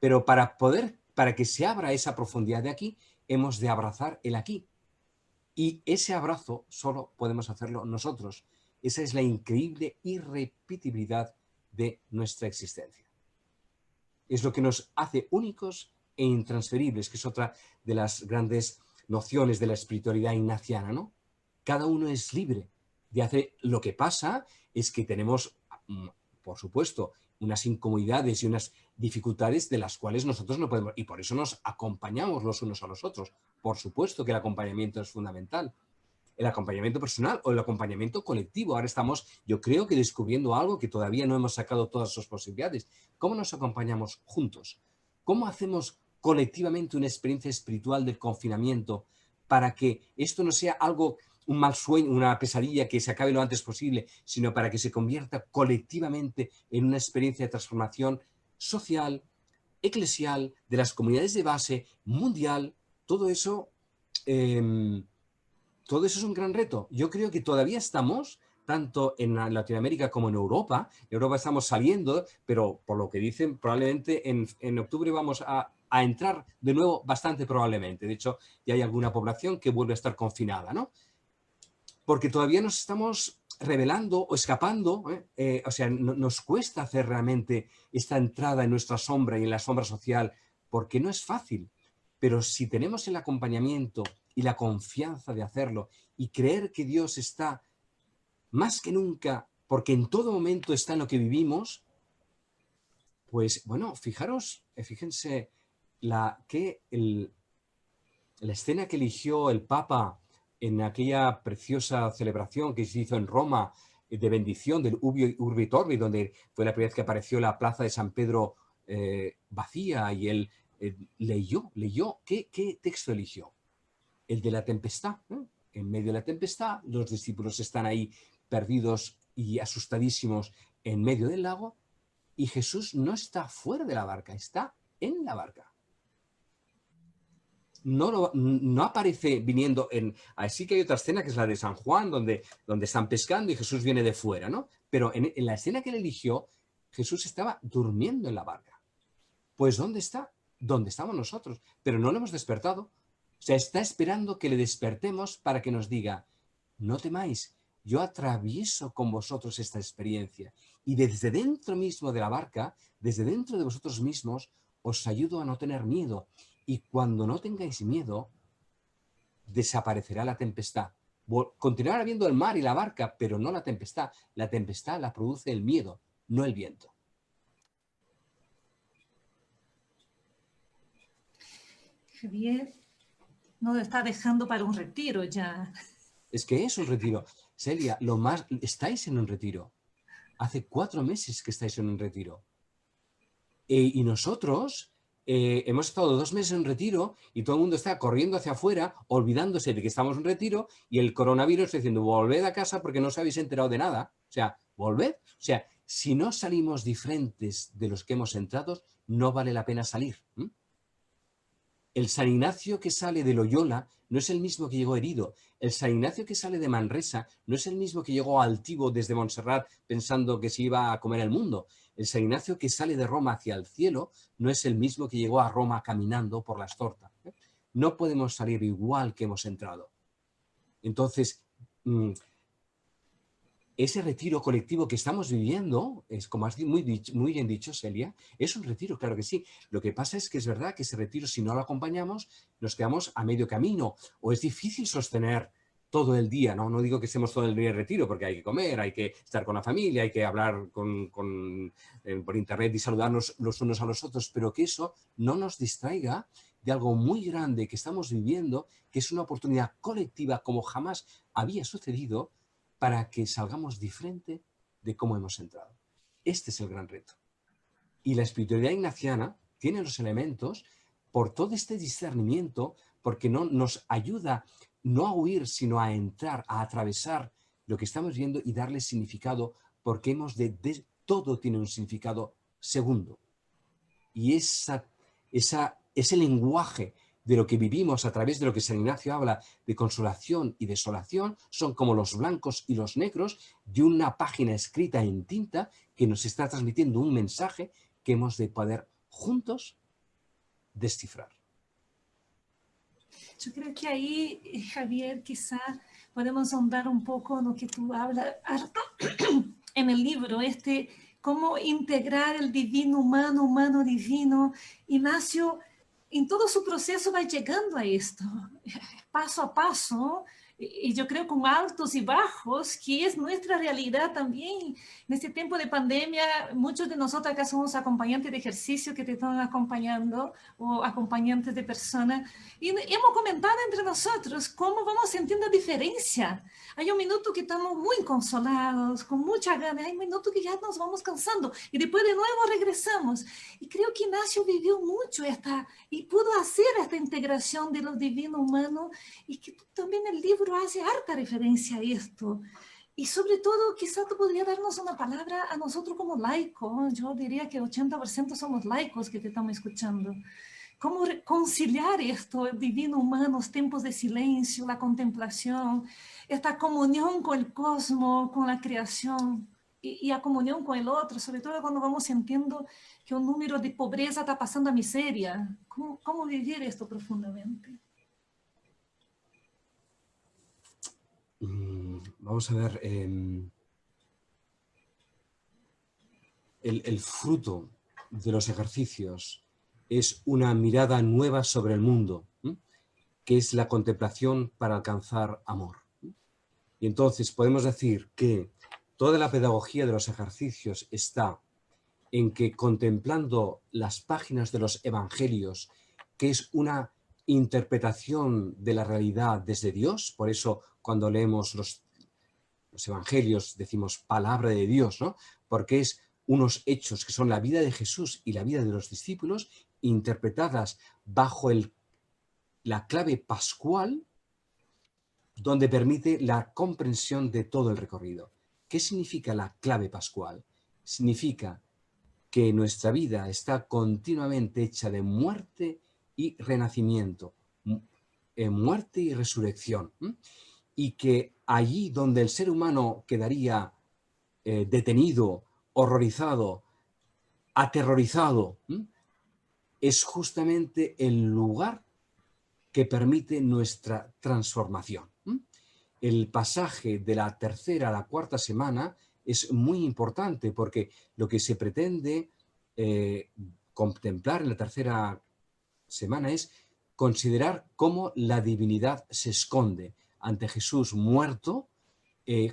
Pero para que se abra esa profundidad de aquí, hemos de abrazar el aquí. Y ese abrazo solo podemos hacerlo nosotros. Esa es la increíble irrepetibilidad de nuestra existencia. Es lo que nos hace únicos e intransferibles, que es otra de las grandes nociones de la espiritualidad ignaciana, ¿no? Cada uno es libre de hacer. Lo que pasa es que tenemos, por supuesto, unas incomodidades y unas dificultades de las cuales nosotros no podemos, y por eso nos acompañamos los unos a los otros. Por supuesto que el acompañamiento es fundamental. El acompañamiento personal o el acompañamiento colectivo. Ahora estamos, yo creo que descubriendo algo que todavía no hemos sacado todas sus posibilidades. ¿Cómo nos acompañamos juntos? ¿Cómo hacemos colectivamente una experiencia espiritual del confinamiento para que esto no sea algo, un mal sueño, una pesadilla que se acabe lo antes posible, sino para que se convierta colectivamente en una experiencia de transformación social, eclesial, de las comunidades de base, mundial? Todo eso... todo eso es un gran reto. Yo creo que todavía estamos, tanto en Latinoamérica como en Europa. En Europa estamos saliendo, pero por lo que dicen, probablemente en octubre vamos a entrar de nuevo bastante probablemente. De hecho, ya hay alguna población que vuelve a estar confinada, ¿no? Porque todavía nos estamos revelando o escapando, o sea, nos cuesta hacer realmente esta entrada en nuestra sombra y en la sombra social, porque no es fácil. Pero si tenemos el acompañamiento y la confianza de hacerlo y creer que Dios está más que nunca, porque en todo momento está en lo que vivimos, pues bueno, fíjense la escena que eligió el Papa en aquella preciosa celebración que se hizo en Roma de bendición del Urbi et Orbi, donde fue la primera vez que apareció la plaza de San Pedro vacía, y él leyó. ¿Qué texto eligió? El de la tempestad, ¿no? En medio de la tempestad, los discípulos están ahí perdidos y asustadísimos en medio del lago, y Jesús no está fuera de la barca, está en la barca. No aparece viniendo en... Así que hay otra escena que es la de San Juan, donde están pescando y Jesús viene de fuera, ¿no? Pero en la escena que él eligió, Jesús estaba durmiendo en la barca. Pues ¿dónde está? ¿Dónde estamos nosotros? Pero no lo hemos despertado. O sea, está esperando que le despertemos para que nos diga: no temáis, yo atravieso con vosotros esta experiencia. Y desde dentro mismo de la barca, desde dentro de vosotros mismos, os ayudo a no tener miedo. Y cuando no tengáis miedo, desaparecerá la tempestad. Continuará habiendo el mar y la barca, pero no la tempestad. La tempestad la produce el miedo, no el viento. Javier nos está dejando para un retiro ya. Es que es un retiro. Celia, estáis en un retiro. Hace 4 meses que estáis en un retiro. Y nosotros hemos estado 2 meses en un retiro y todo el mundo está corriendo hacia afuera, olvidándose de que estamos en un retiro, y el coronavirus está diciendo: volved a casa porque no os habéis enterado de nada. O sea, volved. O sea, si no salimos diferentes de los que hemos entrado, no vale la pena salir. El San Ignacio que sale de Loyola no es el mismo que llegó herido. El San Ignacio que sale de Manresa no es el mismo que llegó altivo desde Montserrat pensando que se iba a comer el mundo. El San Ignacio que sale de Roma hacia el cielo no es el mismo que llegó a Roma caminando por las tortas. No podemos salir igual que hemos entrado. Entonces, ese retiro colectivo que estamos viviendo, es como has muy bien dicho, Celia, es un retiro, claro que sí. Lo que pasa es que es verdad que ese retiro, si no lo acompañamos, nos quedamos a medio camino, o es difícil sostener todo el día, ¿no? No digo que estemos todo el día en retiro, porque hay que comer, hay que estar con la familia, hay que hablar por internet y saludarnos los unos a los otros, pero que eso no nos distraiga de algo muy grande que estamos viviendo, que es una oportunidad colectiva como jamás había sucedido para que salgamos diferente de cómo hemos entrado. Este es el gran reto. Y la espiritualidad ignaciana tiene los elementos por todo este discernimiento, porque no nos ayuda no a huir, sino a entrar, a atravesar lo que estamos viendo y darle significado, porque todo tiene un significado segundo. Y ese lenguaje de lo que vivimos a través de lo que San Ignacio habla de consolación y desolación son como los blancos y los negros de una página escrita en tinta que nos está transmitiendo un mensaje que hemos de poder juntos descifrar. Yo creo que ahí, Javier, quizá podemos ahondar un poco en lo que tú hablas harto en el libro, cómo integrar el divino humano, humano divino. Ignacio, en todo su proceso va llegando a esto, paso a paso, y yo creo con altos y bajos, que es nuestra realidad también. En este tiempo de pandemia, muchos de nosotros acá somos acompañantes de ejercicio que te están acompañando, o acompañantes de personas, y hemos comentado entre nosotros cómo vamos sintiendo diferencia. Hay un minuto que estamos muy consolados, con mucha ganas, hay un minuto que ya nos vamos cansando, y después de nuevo regresamos. Y creo que Ignacio vivió mucho y pudo hacer esta integración de lo divino humano, y que tú también en el libro hace harta referencia a esto. Y sobre todo, quizás tú podrías darnos una palabra a nosotros como laicos. Yo diría que 80% somos laicos que te estamos escuchando. ¿Cómo conciliar esto, el divino humano, los tiempos de silencio, la contemplación, esta comunión con el cosmos, con la creación, y la comunión con el otro, sobre todo cuando vamos sintiendo que un número de pobreza está pasando a miseria? ¿Cómo vivir esto profundamente? Vamos a ver, el fruto de los ejercicios es una mirada nueva sobre el mundo, que es la contemplación para alcanzar amor. Y entonces podemos decir que toda la pedagogía de los ejercicios está en que contemplando las páginas de los evangelios, que es una interpretación de la realidad desde Dios, por eso cuando leemos los evangelios decimos palabra de Dios, ¿no? Porque es unos hechos que son la vida de Jesús y la vida de los discípulos interpretadas bajo la clave pascual, donde permite la comprensión de todo el recorrido. ¿Qué significa la clave pascual? Significa que nuestra vida está continuamente hecha de muerte y renacimiento, muerte y resurrección, y que allí donde el ser humano quedaría detenido, horrorizado, aterrorizado, es justamente el lugar que permite nuestra transformación. El pasaje de la tercera a la cuarta semana es muy importante porque lo que se pretende contemplar en la tercera semana es considerar cómo la divinidad se esconde ante Jesús muerto,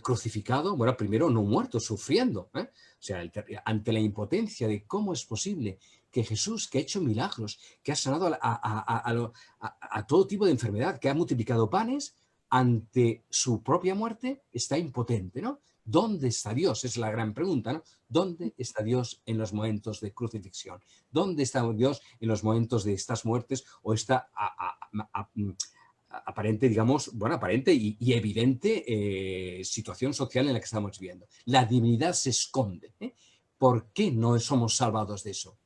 crucificado, bueno, primero no muerto, sufriendo, o sea, ante la impotencia de cómo es posible que Jesús, que ha hecho milagros, que ha sanado a todo tipo de enfermedad, que ha multiplicado panes, ante su propia muerte está impotente, ¿no? ¿Dónde está Dios? Es la gran pregunta, ¿no? ¿Dónde está Dios en los momentos de crucifixión? ¿Dónde está Dios en los momentos de estas muertes o esta aparente, digamos, bueno, aparente y evidente situación social en la que estamos viviendo? La divinidad se esconde. ¿Por qué no somos salvados de eso?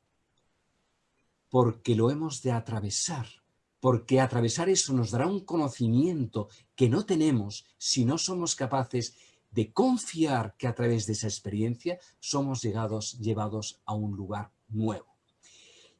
Porque lo hemos de atravesar. Porque atravesar eso nos dará un conocimiento que no tenemos si no somos capaces de confiar que a través de esa experiencia somos llevados a un lugar nuevo.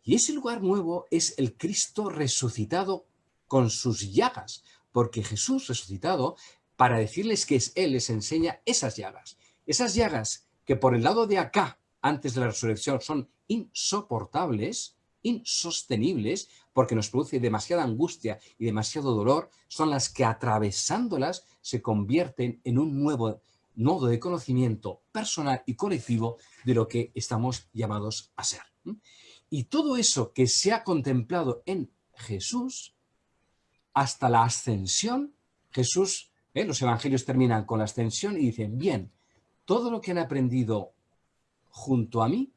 Y ese lugar nuevo es el Cristo resucitado con sus llagas, porque Jesús resucitado, para decirles que es Él, les enseña esas llagas que por el lado de acá, antes de la resurrección, son insoportables, insostenibles, porque nos produce demasiada angustia y demasiado dolor, son las que atravesándolas se convierten en un nuevo modo de conocimiento personal y colectivo de lo que estamos llamados a ser. Y todo eso que se ha contemplado en Jesús, hasta la ascensión, Jesús, los evangelios terminan con la ascensión y dicen, bien, todo lo que han aprendido junto a mí,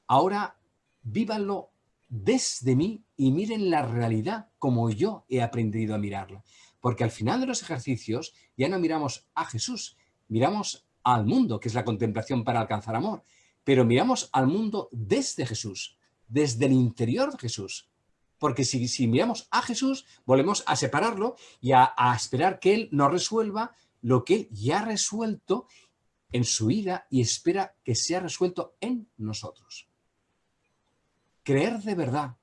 ahora vívanlo desde mí y miren la realidad como yo he aprendido a mirarla. Porque al final de los ejercicios ya no miramos a Jesús, miramos al mundo, que es la contemplación para alcanzar amor, pero miramos al mundo desde Jesús, desde el interior de Jesús. Porque si miramos a Jesús, volvemos a separarlo y a esperar que Él nos resuelva lo que Él ya ha resuelto en su vida y espera que sea resuelto en nosotros. Creer de verdad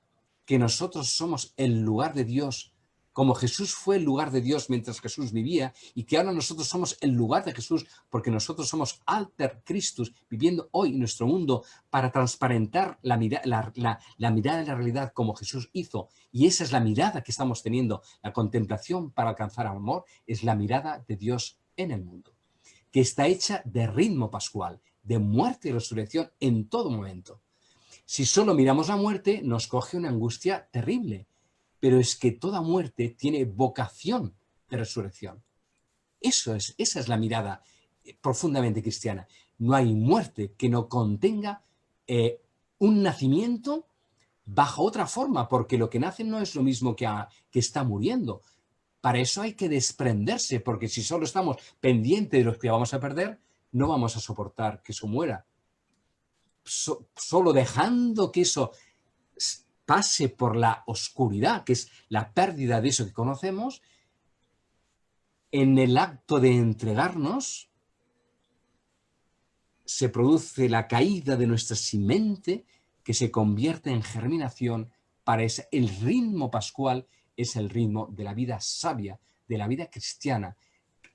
que nosotros somos el lugar de Dios, como Jesús fue el lugar de Dios mientras Jesús vivía, y que ahora nosotros somos el lugar de Jesús porque nosotros somos alter Christus, viviendo hoy en nuestro mundo para transparentar la mirada de la realidad como Jesús hizo. Y esa es la mirada que estamos teniendo. La contemplación para alcanzar amor es la mirada de Dios en el mundo, que está hecha de ritmo pascual, de muerte y resurrección en todo momento. Si solo miramos la muerte, nos coge una angustia terrible, pero es que toda muerte tiene vocación de resurrección. Esa es la mirada profundamente cristiana. No hay muerte que no contenga un nacimiento bajo otra forma, porque lo que nace no es lo mismo que está muriendo. Para eso hay que desprenderse, porque si solo estamos pendientes de los que vamos a perder, no vamos a soportar que eso muera. Solo dejando que eso pase por la oscuridad, que es la pérdida de eso que conocemos, en el acto de entregarnos se produce la caída de nuestra simiente que se convierte en germinación para el ritmo pascual, es el ritmo de la vida sabia, de la vida cristiana,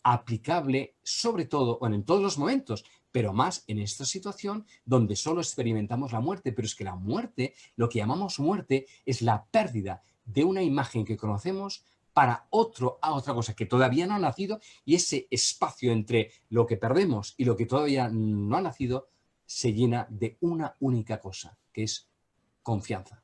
aplicable sobre todo, bueno, en todos los momentos, pero más en esta situación donde solo experimentamos la muerte. Pero es que la muerte, lo que llamamos muerte, es la pérdida de una imagen que conocemos para otra cosa que todavía no ha nacido, y ese espacio entre lo que perdemos y lo que todavía no ha nacido se llena de una única cosa, que es confianza.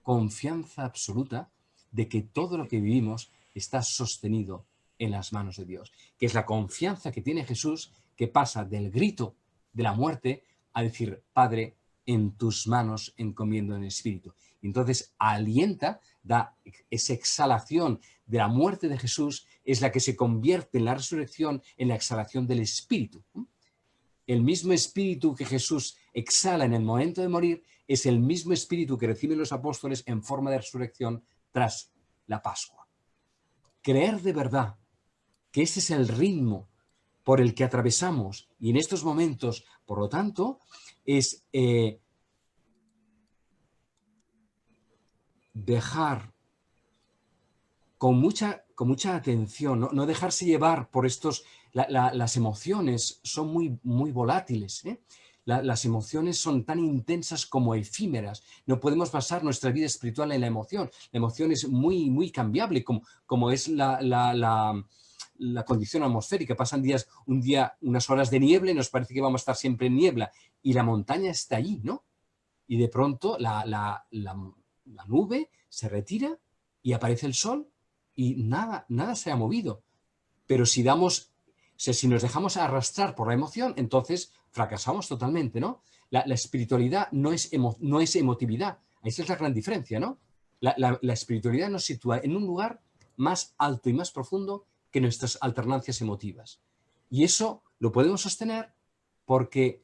Confianza absoluta de que todo lo que vivimos está sostenido en las manos de Dios, que es la confianza que tiene Jesús, que pasa del grito de la muerte a decir, Padre, en tus manos encomiendo en el Espíritu. Y entonces alienta, da esa exhalación de la muerte de Jesús, es la que se convierte en la resurrección, en la exhalación del Espíritu. El mismo Espíritu que Jesús exhala en el momento de morir es el mismo Espíritu que reciben los apóstoles en forma de resurrección tras la Pascua. Creer de verdad que ese es el ritmo por el que atravesamos, y en estos momentos, por lo tanto, es dejar con mucha atención, no dejarse llevar por las emociones son muy volátiles, ¿eh? Las emociones son tan intensas como efímeras. No podemos basar nuestra vida espiritual en la emoción. La emoción es muy cambiable, como es la condición atmosférica. Pasan unas horas de niebla y nos parece que vamos a estar siempre en niebla. Y la montaña está allí, ¿no? Y de pronto la nube se retira y aparece el sol y nada se ha movido. Pero si nos dejamos arrastrar por la emoción, entonces fracasamos totalmente, ¿no? La espiritualidad no es emotividad. Esa es la gran diferencia, ¿no? La espiritualidad nos sitúa en un lugar más alto y más profundo que nuestras alternancias emotivas. Y eso lo podemos sostener porque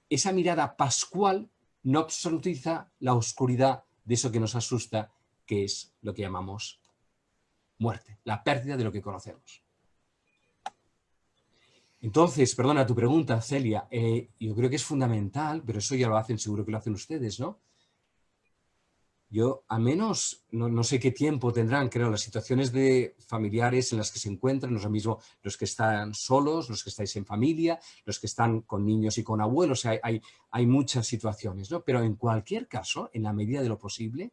esa mirada pascual no absolutiza la oscuridad de eso que nos asusta, que es lo que llamamos muerte, la pérdida de lo que conocemos. Entonces, perdona tu pregunta, Celia, yo creo que es fundamental, pero eso ya lo hacen, seguro que lo hacen ustedes, ¿no? yo al menos, no sé qué tiempo tendrán, creo, las situaciones de familiares en las que se encuentran, no es lo mismo los que están solos, los que estáis en familia, los que están con niños y con abuelos, hay muchas situaciones, ¿no? Pero en cualquier caso, en la medida de lo posible,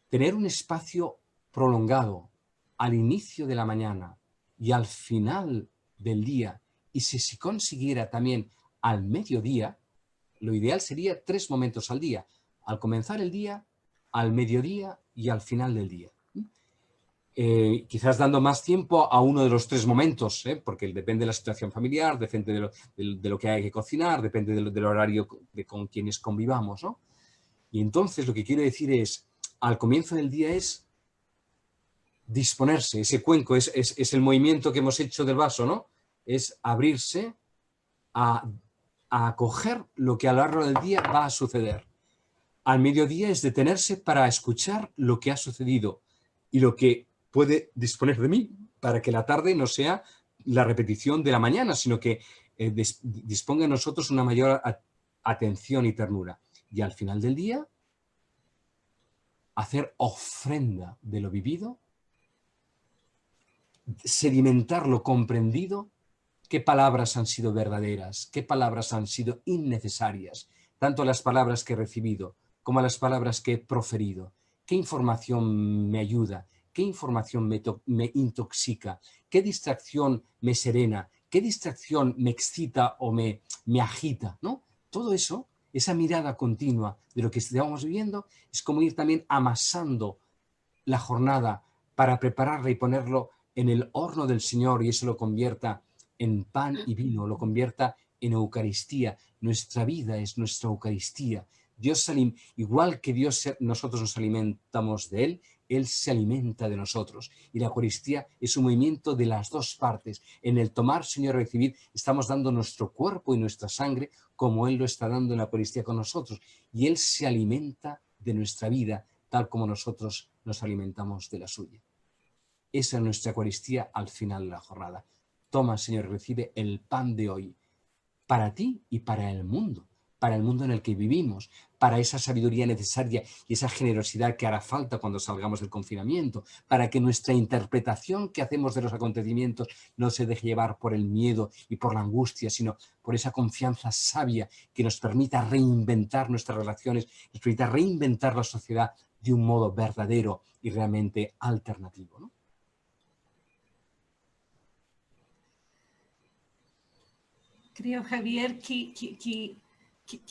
tener un espacio prolongado al inicio de la mañana y al final del día, y si se consiguiera también al mediodía, lo ideal sería 3 momentos al día, al comenzar el día, al mediodía y al final del día. Quizás dando más tiempo a uno de los 3 momentos, porque depende de la situación familiar, depende de lo que hay que cocinar, depende del horario con quienes convivamos, ¿no? Y entonces lo que quiero decir es, al comienzo del día es disponerse, ese cuenco, es el movimiento que hemos hecho del vaso, ¿no? Es abrirse a acoger lo que a lo largo del día va a suceder. Al mediodía es detenerse para escuchar lo que ha sucedido y lo que puede disponer de mí para que la tarde no sea la repetición de la mañana, sino que disponga en nosotros una mayor atención y ternura. Y al final del día, hacer ofrenda de lo vivido, sedimentar lo comprendido, qué palabras han sido verdaderas, qué palabras han sido innecesarias, tanto las palabras que he recibido como las palabras que he proferido, qué información me ayuda, qué información me intoxica, qué distracción me serena, qué distracción me excita o me agita, ¿no? Todo eso, esa mirada continua de lo que estamos viviendo, es como ir también amasando la jornada para prepararla y ponerlo en el horno del Señor y eso lo convierta en pan y vino, lo convierta en Eucaristía. Nuestra vida es nuestra Eucaristía. Igual que nosotros nos alimentamos de Él se alimenta de nosotros. Y la Eucaristía es un movimiento de las dos partes. En el tomar, Señor, recibir, estamos dando nuestro cuerpo y nuestra sangre como Él lo está dando en la Eucaristía con nosotros. Y Él se alimenta de nuestra vida tal como nosotros nos alimentamos de la suya. Esa es nuestra Eucaristía al final de la jornada. Toma, Señor, recibe el pan de hoy para ti y para el mundo en el que vivimos, para esa sabiduría necesaria y esa generosidad que hará falta cuando salgamos del confinamiento, para que nuestra interpretación que hacemos de los acontecimientos no se deje llevar por el miedo y por la angustia, sino por esa confianza sabia que nos permita reinventar nuestras relaciones, nos permita reinventar la sociedad de un modo verdadero y realmente alternativo, ¿no? Creo, Javier, que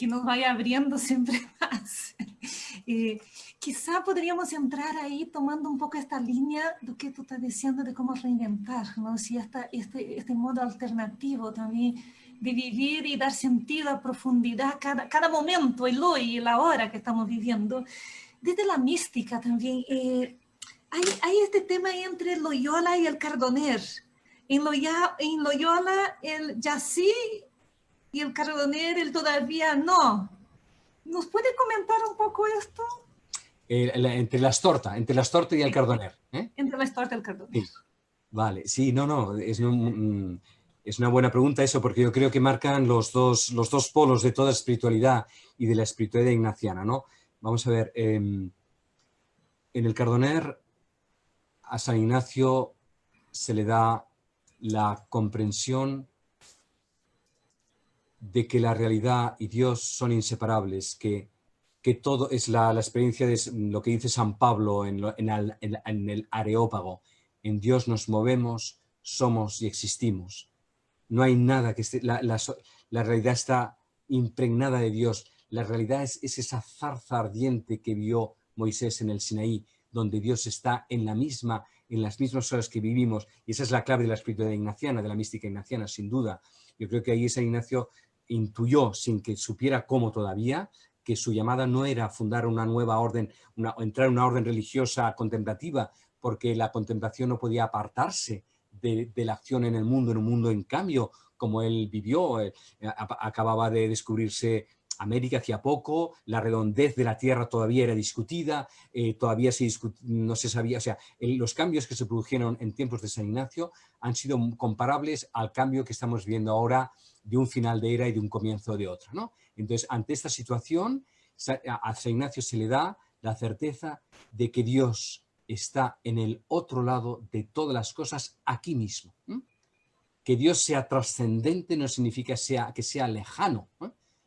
nos vaya abriendo siempre más. Quizá podríamos entrar ahí tomando un poco esta línea de lo que tú estás diciendo de cómo reinventar, ¿no? Si este modo alternativo también de vivir y dar sentido a profundidad cada momento, el hoy y la hora que estamos viviendo. Desde la mística también, hay este tema entre Loyola y el Cardoner. En Loyola, el ya sí y el Cardoner, el todavía no. ¿Nos puede comentar un poco esto? Entre las tortas y el Cardoner. Entre la torta y el Cardoner. Sí. Vale, sí, no, es una buena pregunta eso, porque yo creo que marcan los dos polos de toda espiritualidad y de la espiritualidad ignaciana, ¿no? Vamos a ver, en el Cardoner a San Ignacio se le da la comprensión de que la realidad y Dios son inseparables, que todo es la experiencia de lo que dice San Pablo en el Areópago. En Dios nos movemos, somos y existimos. No hay nada que esté... La realidad está impregnada de Dios. La realidad es esa zarza ardiente que vio Moisés en el Sinaí, donde Dios está en las mismas horas que vivimos. Y esa es la clave de la espiritualidad ignaciana, de la mística ignaciana, sin duda. Yo creo que ahí San Ignacio intuyó, sin que supiera cómo todavía, que su llamada no era fundar una nueva orden, entrar en una orden religiosa contemplativa, porque la contemplación no podía apartarse de la acción en el mundo, en un mundo en cambio, como él vivió. Acababa de descubrirse América hacía poco, la redondez de la Tierra todavía era discutida, todavía no se sabía, o sea, los cambios que se produjeron en tiempos de San Ignacio han sido comparables al cambio que estamos viendo ahora de un final de era y de un comienzo de otra, ¿no? Entonces, ante esta situación, a San Ignacio se le da la certeza de que Dios está en el otro lado de todas las cosas aquí mismo. Que Dios sea trascendente no significa que sea lejano,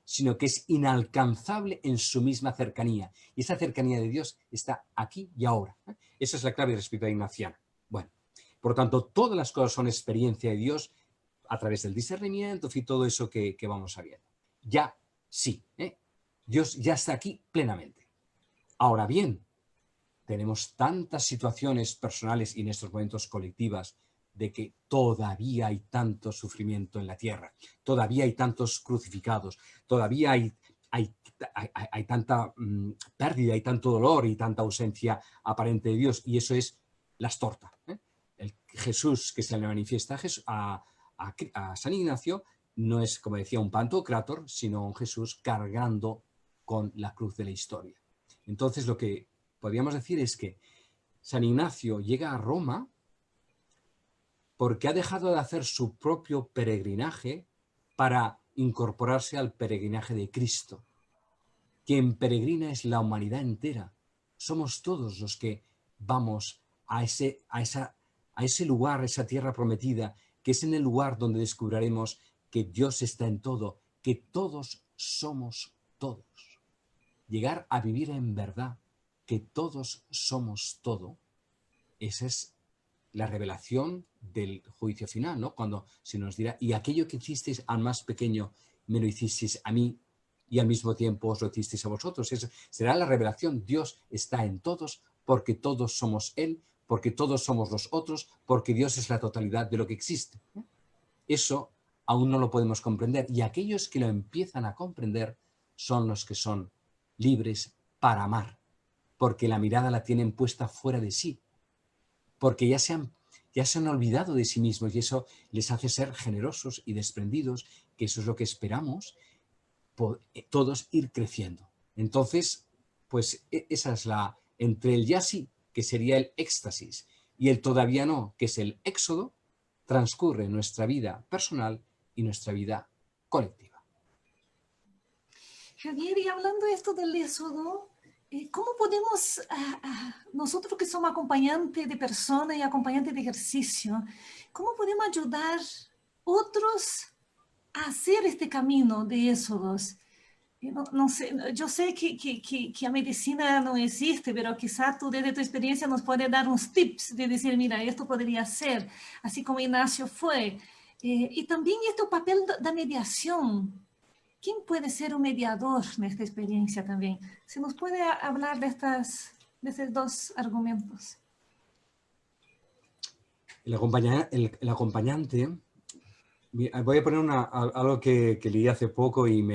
sino que es inalcanzable en su misma cercanía. Y esa cercanía de Dios está aquí y ahora. Esa es la clave respecto a ignaciana. Bueno, por lo tanto, todas las cosas son experiencia de Dios a través del discernimiento y todo eso que vamos sabiendo. Ya sí, Dios ya está aquí plenamente. Ahora bien, tenemos tantas situaciones personales y en estos momentos colectivas de que todavía hay tanto sufrimiento en la tierra, todavía hay tantos crucificados, todavía hay tanta pérdida, hay tanto dolor y tanta ausencia aparente de Dios, y eso es las tortas. El Jesús que se le manifiesta a San Ignacio no es, como decía, un pantocrátor, sino un Jesús cargando con la cruz de la historia. Entonces lo que podríamos decir es que San Ignacio llega a Roma porque ha dejado de hacer su propio peregrinaje para incorporarse al peregrinaje de Cristo. Quien peregrina es la humanidad entera. Somos todos los que vamos a ese lugar, a esa tierra prometida, que es en el lugar donde descubriremos que Dios está en todo, que todos somos todos. Llegar a vivir en verdad que todos somos todo, esa es la revelación del juicio final, ¿no? Cuando se nos dirá, y aquello que hicisteis al más pequeño, me lo hicisteis a mí, y al mismo tiempo os lo hicisteis a vosotros. Esa será la revelación. Dios está en todos, porque todos somos Él, porque todos somos los otros, porque Dios es la totalidad de lo que existe. Eso aún no lo podemos comprender, y aquellos que lo empiezan a comprender son los que son libres para amar, porque la mirada la tienen puesta fuera de sí, porque ya se han olvidado de sí mismos, y eso les hace ser generosos y desprendidos, que eso es lo que esperamos, todos ir creciendo. Entonces, pues esa es entre el ya sí, que sería el éxtasis, y el todavía no, que es el éxodo, transcurre nuestra vida personal y nuestra vida colectiva. Javier, y hablando de esto del éxodo, ¿cómo podemos, nosotros que somos acompañantes de personas y acompañantes de ejercicio, cómo podemos ayudar otros a hacer este camino de éxodos? No sé, yo sé que la medicina no existe, pero quizá tú desde tu experiencia nos puedes dar unos tips de decir, mira, esto podría ser, así como Ignacio fue. Y también este papel de mediación. ¿Quién puede ser un mediador en esta experiencia también? ¿Se nos puede hablar de estos dos argumentos? El acompañante, voy a poner algo que leí hace poco y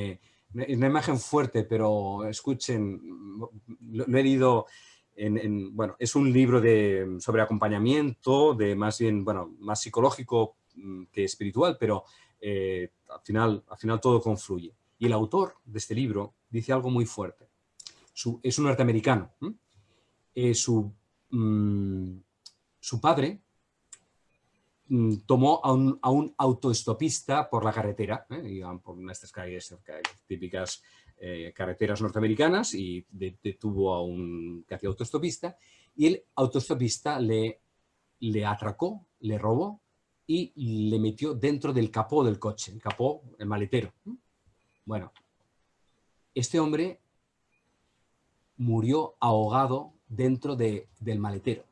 es una imagen fuerte, pero escuchen, lo he leído bueno, es un libro sobre acompañamiento, más bien, bueno, más psicológico que espiritual, pero al final todo confluye. Y el autor de este libro dice algo muy fuerte. Es un norteamericano. Su padre tomó a un autoestopista por la carretera, iban por una de estas calles típicas carreteras norteamericanas, y detuvo a un que hacía autoestopista, y el autoestopista le atracó, le robó y le metió dentro del capó del coche, el maletero. Bueno, este hombre murió ahogado dentro del maletero.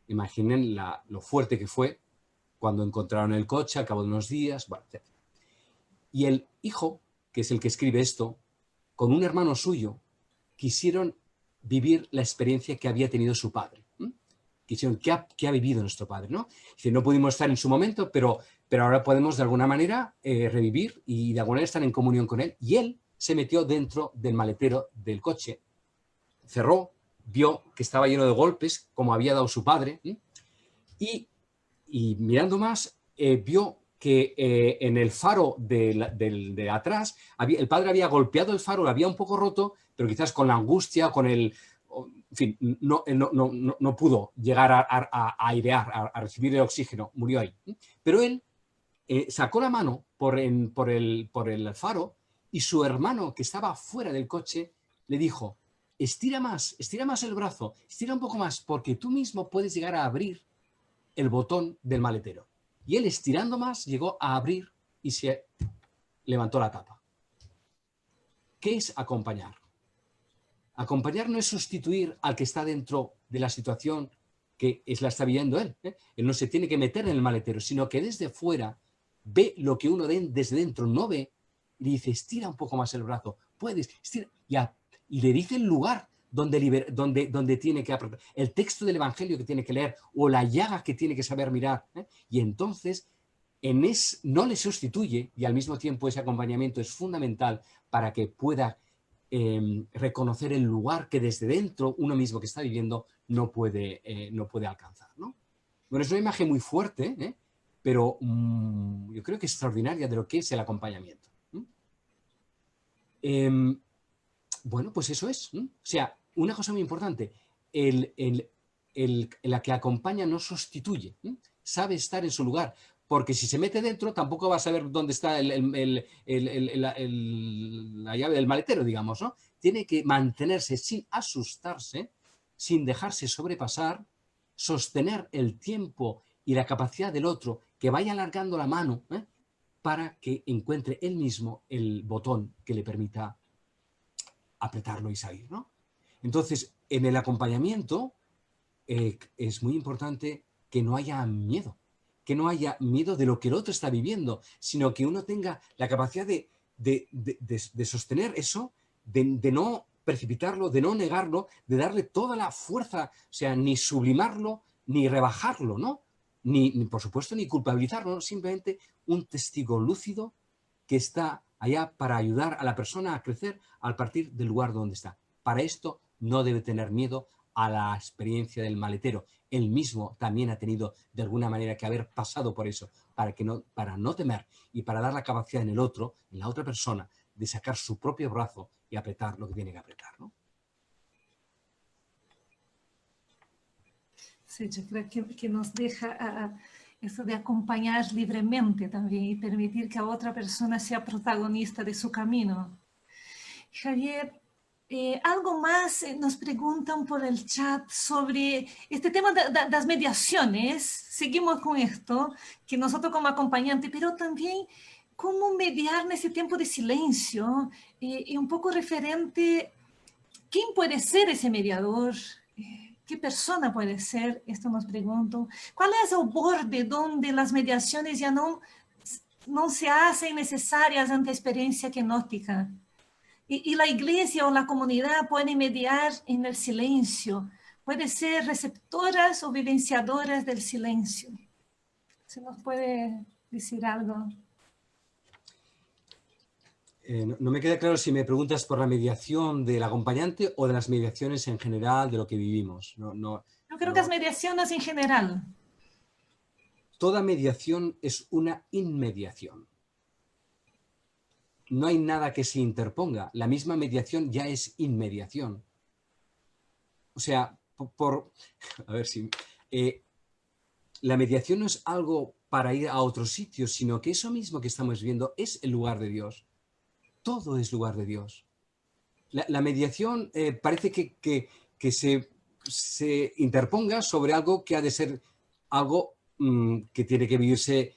Imaginen lo fuerte que fue cuando encontraron el coche al cabo de unos días. Bueno, etc. Y el hijo, que es el que escribe esto, con un hermano suyo, quisieron vivir la experiencia que había tenido su padre. Quisieron, ¿qué ha vivido nuestro padre? ¿No? Dice, no pudimos estar en su momento, pero ahora podemos de alguna manera revivir y de alguna manera estar en comunión con él. Y él se metió dentro del maletero del coche, cerró, vio que estaba lleno de golpes, como había dado su padre, y mirando más, vio que en el faro de atrás, el padre había golpeado el faro, lo había un poco roto, pero quizás con la angustia, con el... En fin, no pudo llegar a airear, a recibir el oxígeno, murió ahí. Pero él sacó la mano por el faro, y su hermano, que estaba fuera del coche, le dijo, estira más el brazo, estira un poco más, porque tú mismo puedes llegar a abrir el botón del maletero. Y él, estirando más, llegó a abrir y se levantó la tapa. ¿Qué es acompañar? Acompañar no es sustituir al que está dentro de la situación que la está viviendo él. Él no se tiene que meter en el maletero, sino que desde fuera ve lo que uno desde dentro no ve y le dice, estira un poco más el brazo, puedes, estira, y le dice el lugar donde tiene que apretar, el texto del Evangelio que tiene que leer o la llaga que tiene que saber mirar. Y entonces no le sustituye, y al mismo tiempo ese acompañamiento es fundamental para que pueda reconocer el lugar que desde dentro uno mismo que está viviendo no puede alcanzar, ¿no? Bueno, es una imagen muy fuerte, pero yo creo que extraordinaria de lo que es el acompañamiento. Bueno, pues eso es. O sea, una cosa muy importante, la que acompaña no sustituye, sabe estar en su lugar, porque si se mete dentro tampoco va a saber dónde está la llave del maletero, digamos, ¿no? Tiene que mantenerse sin asustarse, sin dejarse sobrepasar, sostener el tiempo y la capacidad del otro, que vaya alargando la mano, para que encuentre él mismo el botón que le permita apretarlo y salir, ¿no? Entonces, en el acompañamiento es muy importante que no haya miedo de lo que el otro está viviendo, sino que uno tenga la capacidad de sostener eso, de no precipitarlo, de no negarlo, de darle toda la fuerza, o sea, ni sublimarlo, ni rebajarlo, ¿no? Ni por supuesto, ni culpabilizarlo, ¿no? Simplemente un testigo lúcido que está allá para ayudar a la persona a crecer al partir del lugar donde está. Para esto no debe tener miedo a la experiencia del maletero. Él mismo también ha tenido de alguna manera que haber pasado por eso, para no temer y para dar la capacidad en el otro, en la otra persona, de sacar su propio brazo y apretar lo que tiene que apretar, ¿no? Sí, yo creo que nos deja eso de acompañar libremente también y permitir que a otra persona sea protagonista de su camino. Javier, algo más nos preguntan por el chat sobre este tema de las mediaciones. Seguimos con esto, que nosotros como acompañante, pero también cómo mediar en ese tiempo de silencio y un poco referente, ¿quién puede ser ese mediador? ¿Qué persona puede ser? Esto nos pregunto. ¿Cuál es el borde donde las mediaciones ya no se hacen necesarias ante la experiencia gnóstica? Y la iglesia o la comunidad pueden mediar en el silencio, puede ser receptoras o vivenciadoras del silencio. ¿Se nos puede decir algo? No me queda claro si me preguntas por la mediación del acompañante o de las mediaciones en general de lo que vivimos. Yo creo que las mediaciones en general. Toda mediación es una inmediación. No hay nada que se interponga. La misma mediación ya es inmediación. O sea, a ver si... la mediación no es algo para ir a otro sitio, sino que eso mismo que estamos viendo es el lugar de Dios. Todo es lugar de Dios. La mediación parece que se interponga sobre algo que ha de ser algo que tiene que vivirse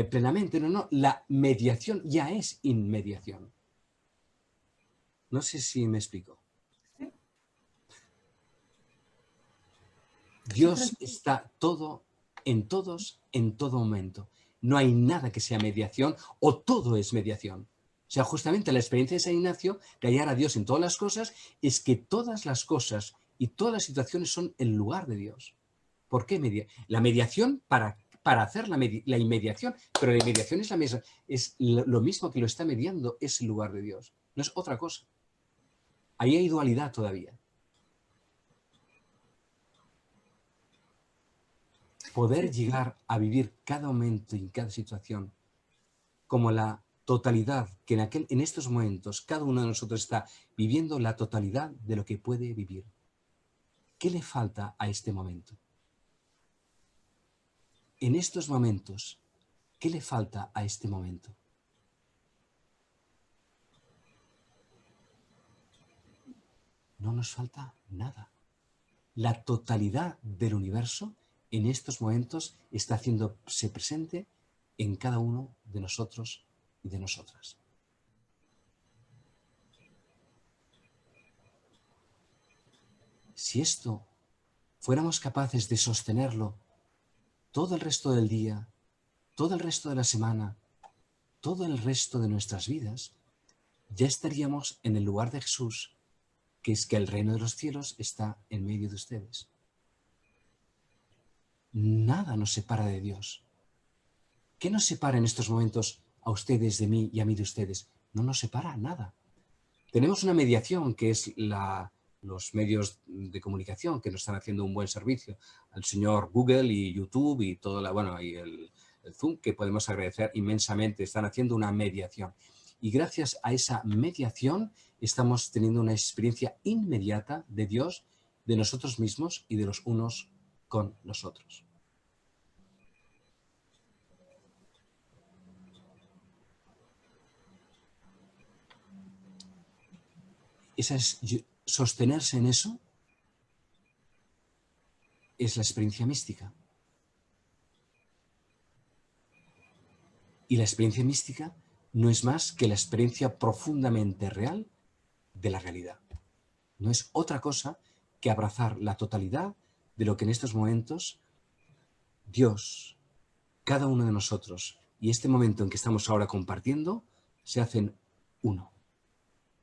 plenamente. No, la mediación ya es inmediación. No sé si me explico. Dios está todo, en todos, en todo momento. No hay nada que sea mediación o todo es mediación. O sea, justamente la experiencia de San Ignacio, de hallar a Dios en todas las cosas, es que todas las cosas y todas las situaciones son el lugar de Dios. ¿Por qué la mediación para hacer la inmediación? Pero la inmediación es la misma, es lo mismo que lo está mediando, es el lugar de Dios. No es otra cosa. Ahí hay dualidad todavía. Poder llegar a vivir cada momento y cada situación como la totalidad, que en estos momentos cada uno de nosotros está viviendo la totalidad de lo que puede vivir. ¿Qué le falta a este momento? En estos momentos, ¿qué le falta a este momento? no nos falta nada. La totalidad del universo en estos momentos está haciéndose presente en cada uno de nosotros y de nosotras. Si esto fuéramos capaces de sostenerlo todo el resto del día, todo el resto de la semana, todo el resto de nuestras vidas, ya estaríamos en el lugar de Jesús, que es que el reino de los cielos está en medio de ustedes. Nada nos separa de Dios. ¿Qué nos separa en estos momentos a ustedes de mí y a mí de ustedes? No nos separa nada. Tenemos una mediación que es los medios de comunicación que nos están haciendo un buen servicio. Al señor Google y YouTube y todo y el Zoom, que podemos agradecer inmensamente. Están haciendo una mediación. Y gracias a esa mediación estamos teniendo una experiencia inmediata de Dios, de nosotros mismos y de los unos con los otros. Sostenerse en eso es la experiencia mística. Y la experiencia mística no es más que la experiencia profundamente real de la realidad. No es otra cosa que abrazar la totalidad de lo que en estos momentos Dios, cada uno de nosotros y este momento en que estamos ahora compartiendo se hacen uno.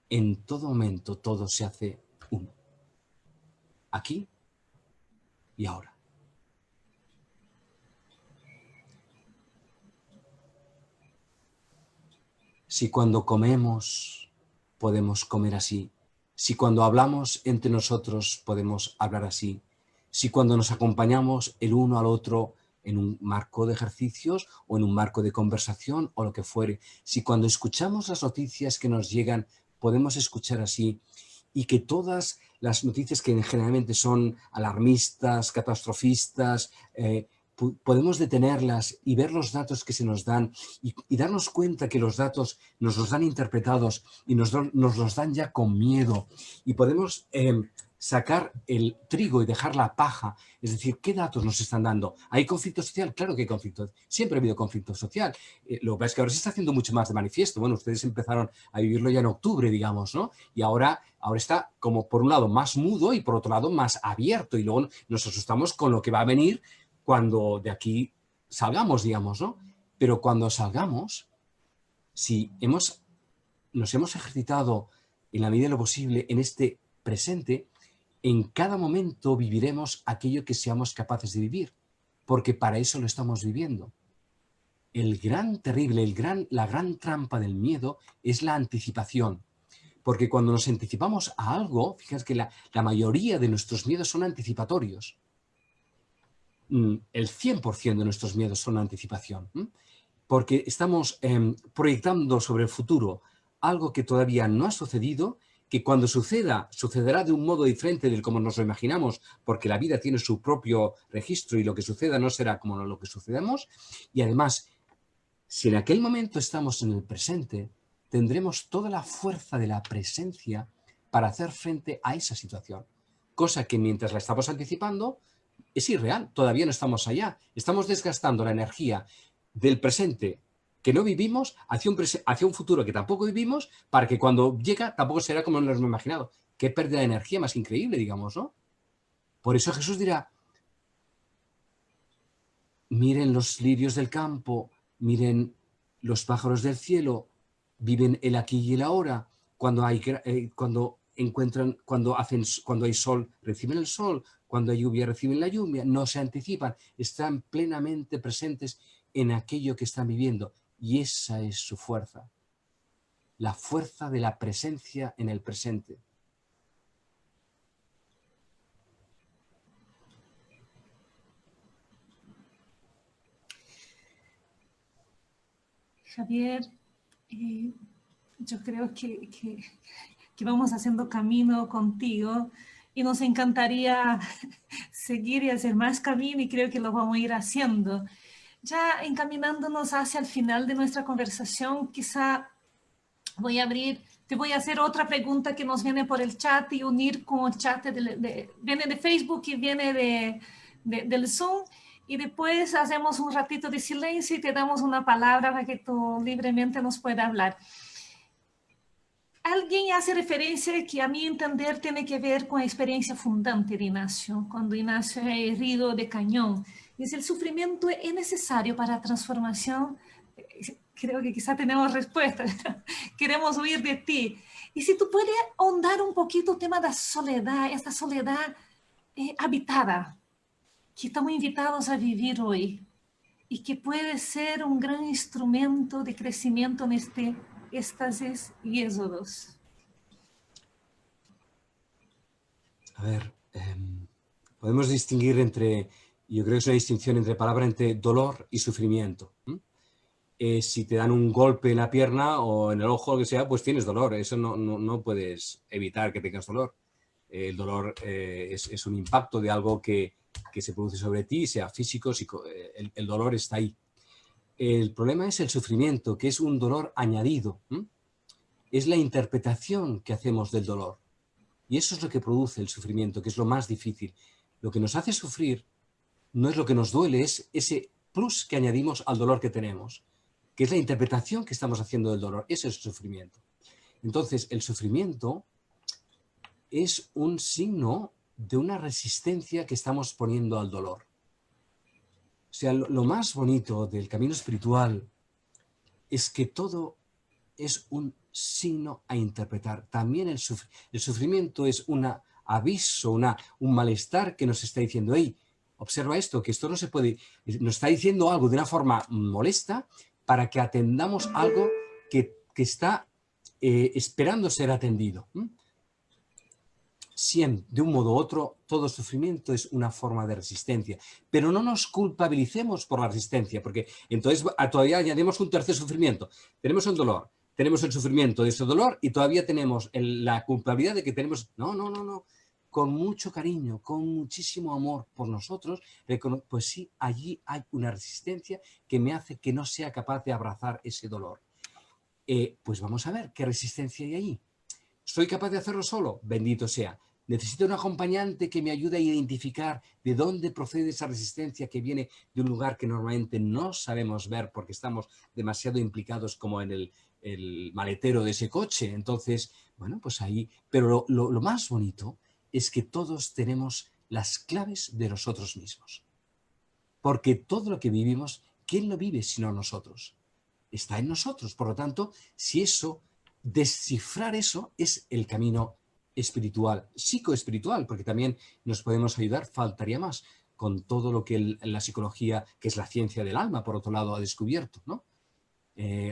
En todo momento todo se hace uno. Aquí y ahora. Si cuando comemos podemos comer así, si cuando hablamos entre nosotros podemos hablar así, si cuando nos acompañamos el uno al otro en un marco de ejercicios o en un marco de conversación o lo que fuere, si cuando escuchamos las noticias que nos llegan podemos escuchar así y que todas las noticias que generalmente son alarmistas, catastrofistas, podemos detenerlas y ver los datos que se nos dan y darnos cuenta que los datos nos los dan interpretados y nos los dan ya con miedo y podemos sacar el trigo y dejar la paja, es decir, ¿qué datos nos están dando? ¿Hay conflicto social? Claro que hay conflicto, siempre ha habido conflicto social, lo que pasa es que ahora se está haciendo mucho más de manifiesto, bueno, ustedes empezaron a vivirlo ya en octubre, digamos, ¿no? Y ahora está como por un lado más mudo y por otro lado más abierto y luego nos asustamos con lo que va a venir cuando de aquí salgamos, digamos, ¿no? Pero cuando salgamos, si nos hemos ejercitado en la medida de lo posible en este presente, en cada momento viviremos aquello que seamos capaces de vivir, porque para eso lo estamos viviendo. El gran terrible, la gran trampa del miedo es la anticipación, porque cuando nos anticipamos a algo, fíjate que la mayoría de nuestros miedos son anticipatorios. El 100% de nuestros miedos son anticipación, porque estamos proyectando sobre el futuro algo que todavía no ha sucedido, que cuando sucederá de un modo diferente del como nos lo imaginamos, porque la vida tiene su propio registro y lo que suceda no será como lo que sucedamos, y además, si en aquel momento estamos en el presente, tendremos toda la fuerza de la presencia para hacer frente a esa situación, cosa que mientras la estamos anticipando, es irreal, todavía no estamos allá. Estamos desgastando la energía del presente que no vivimos hacia un futuro que tampoco vivimos para que cuando llega tampoco será como nos hemos imaginado. Qué pérdida de energía más increíble, digamos, ¿no? Por eso Jesús dirá, miren los lirios del campo, miren los pájaros del cielo, viven el aquí y el ahora, cuando hay sol, reciben el sol, cuando hay lluvia, reciben la lluvia, no se anticipan, están plenamente presentes en aquello que están viviendo. Y esa es su fuerza, la fuerza de la presencia en el presente. Javier, yo creo que vamos haciendo camino contigo y nos encantaría seguir y hacer más camino y creo que lo vamos a ir haciendo. Ya encaminándonos hacia el final de nuestra conversación, quizá voy a abrir Te voy a hacer otra pregunta que nos viene por el chat y unir con el chat, viene de Facebook y viene del Zoom. Y después hacemos un ratito de silencio y te damos una palabra para que tú libremente nos puedas hablar. Alguien hace referencia que a mi entender tiene que ver con la experiencia fundante de Ignacio, cuando Ignacio es herido de cañón. Dice, ¿el sufrimiento es necesario para la transformación? Creo que quizá tenemos respuesta. Queremos oír de ti. Y si tú puedes ahondar un poquito el tema de la soledad, esta soledad habitada, que estamos invitados a vivir hoy y que puede ser un gran instrumento de crecimiento en este éxtasis y éxodos. A ver, podemos distinguir entre, yo creo que es una distinción entre palabra entre dolor y sufrimiento. Si te dan un golpe en la pierna o en el ojo, lo que sea, pues tienes dolor. Eso no puedes evitar que tengas dolor. El dolor es un impacto de algo que se produce sobre ti, sea físico, el dolor está ahí. El problema es el sufrimiento, que es un dolor añadido. Es la interpretación que hacemos del dolor. Y eso es lo que produce el sufrimiento, que es lo más difícil. Lo que nos hace sufrir no es lo que nos duele, es ese plus que añadimos al dolor que tenemos, que es la interpretación que estamos haciendo del dolor. Eso es el sufrimiento. Entonces, el sufrimiento es un signo de una resistencia que estamos poniendo al dolor. O sea, lo más bonito del camino espiritual es que todo es un signo a interpretar. También el sufrimiento es un aviso, un malestar que nos está diciendo, hey, observa esto, que esto no se puede, nos está diciendo algo de una forma molesta para que atendamos algo que está esperando ser atendido. Siempre, de un modo u otro, todo sufrimiento es una forma de resistencia. Pero no nos culpabilicemos por la resistencia, porque entonces todavía añadimos un tercer sufrimiento. Tenemos el dolor, tenemos el sufrimiento de ese dolor y todavía tenemos la culpabilidad de que tenemos... No. Con mucho cariño, con muchísimo amor por nosotros, pues sí, allí hay una resistencia que me hace que no sea capaz de abrazar ese dolor. Pues vamos a ver qué resistencia hay ahí. ¿Soy capaz de hacerlo solo? Bendito sea. Necesito un acompañante que me ayude a identificar de dónde procede esa resistencia que viene de un lugar que normalmente no sabemos ver porque estamos demasiado implicados como en el maletero de ese coche. Entonces, bueno, pues ahí... Pero lo más bonito es que todos tenemos las claves de nosotros mismos. Porque todo lo que vivimos, ¿quién lo vive sino nosotros? Está en nosotros. Por lo tanto, si eso... Descifrar eso es el camino espiritual, psicoespiritual, porque también nos podemos ayudar, faltaría más, con todo lo que la psicología, que es la ciencia del alma, por otro lado, ha descubierto, ¿no?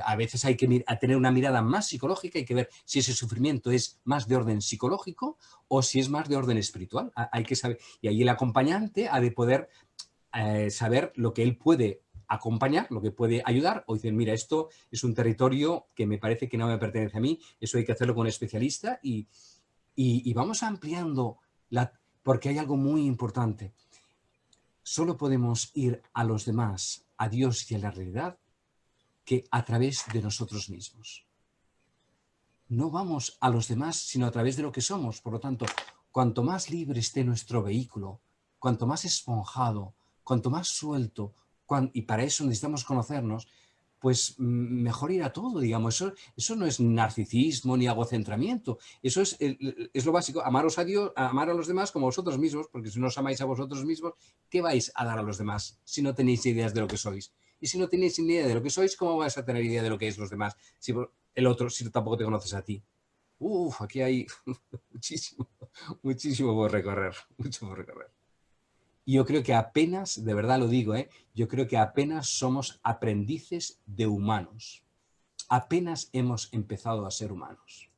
A veces hay que tener una mirada más psicológica, hay que ver si ese sufrimiento es más de orden psicológico o si es más de orden espiritual. Hay que saber, y ahí el acompañante ha de poder saber lo que él puede acompañar, lo que puede ayudar, o dicen, mira, esto es un territorio que me parece que no me pertenece a mí, eso hay que hacerlo con un especialista y vamos ampliando, porque hay algo muy importante. Solo podemos ir a los demás, a Dios y a la realidad, que a través de nosotros mismos. No vamos a los demás, sino a través de lo que somos. Por lo tanto, cuanto más libre esté nuestro vehículo, cuanto más esponjado, cuanto más suelto, y para eso necesitamos conocernos, pues mejor ir a todo, digamos. Eso no es narcisismo ni egocentramiento. Eso es lo básico, amaros a Dios, amar a los demás como vosotros mismos, porque si no os amáis a vosotros mismos, ¿qué vais a dar a los demás si no tenéis ideas de lo que sois? Y si no tenéis ni idea de lo que sois, ¿cómo vais a tener idea de lo que es los demás? Si el otro, si tampoco te conoces a ti. Aquí hay muchísimo por recorrer, mucho por recorrer. Y yo creo que apenas, de verdad lo digo, yo creo que apenas somos aprendices de humanos. Apenas hemos empezado a ser humanos.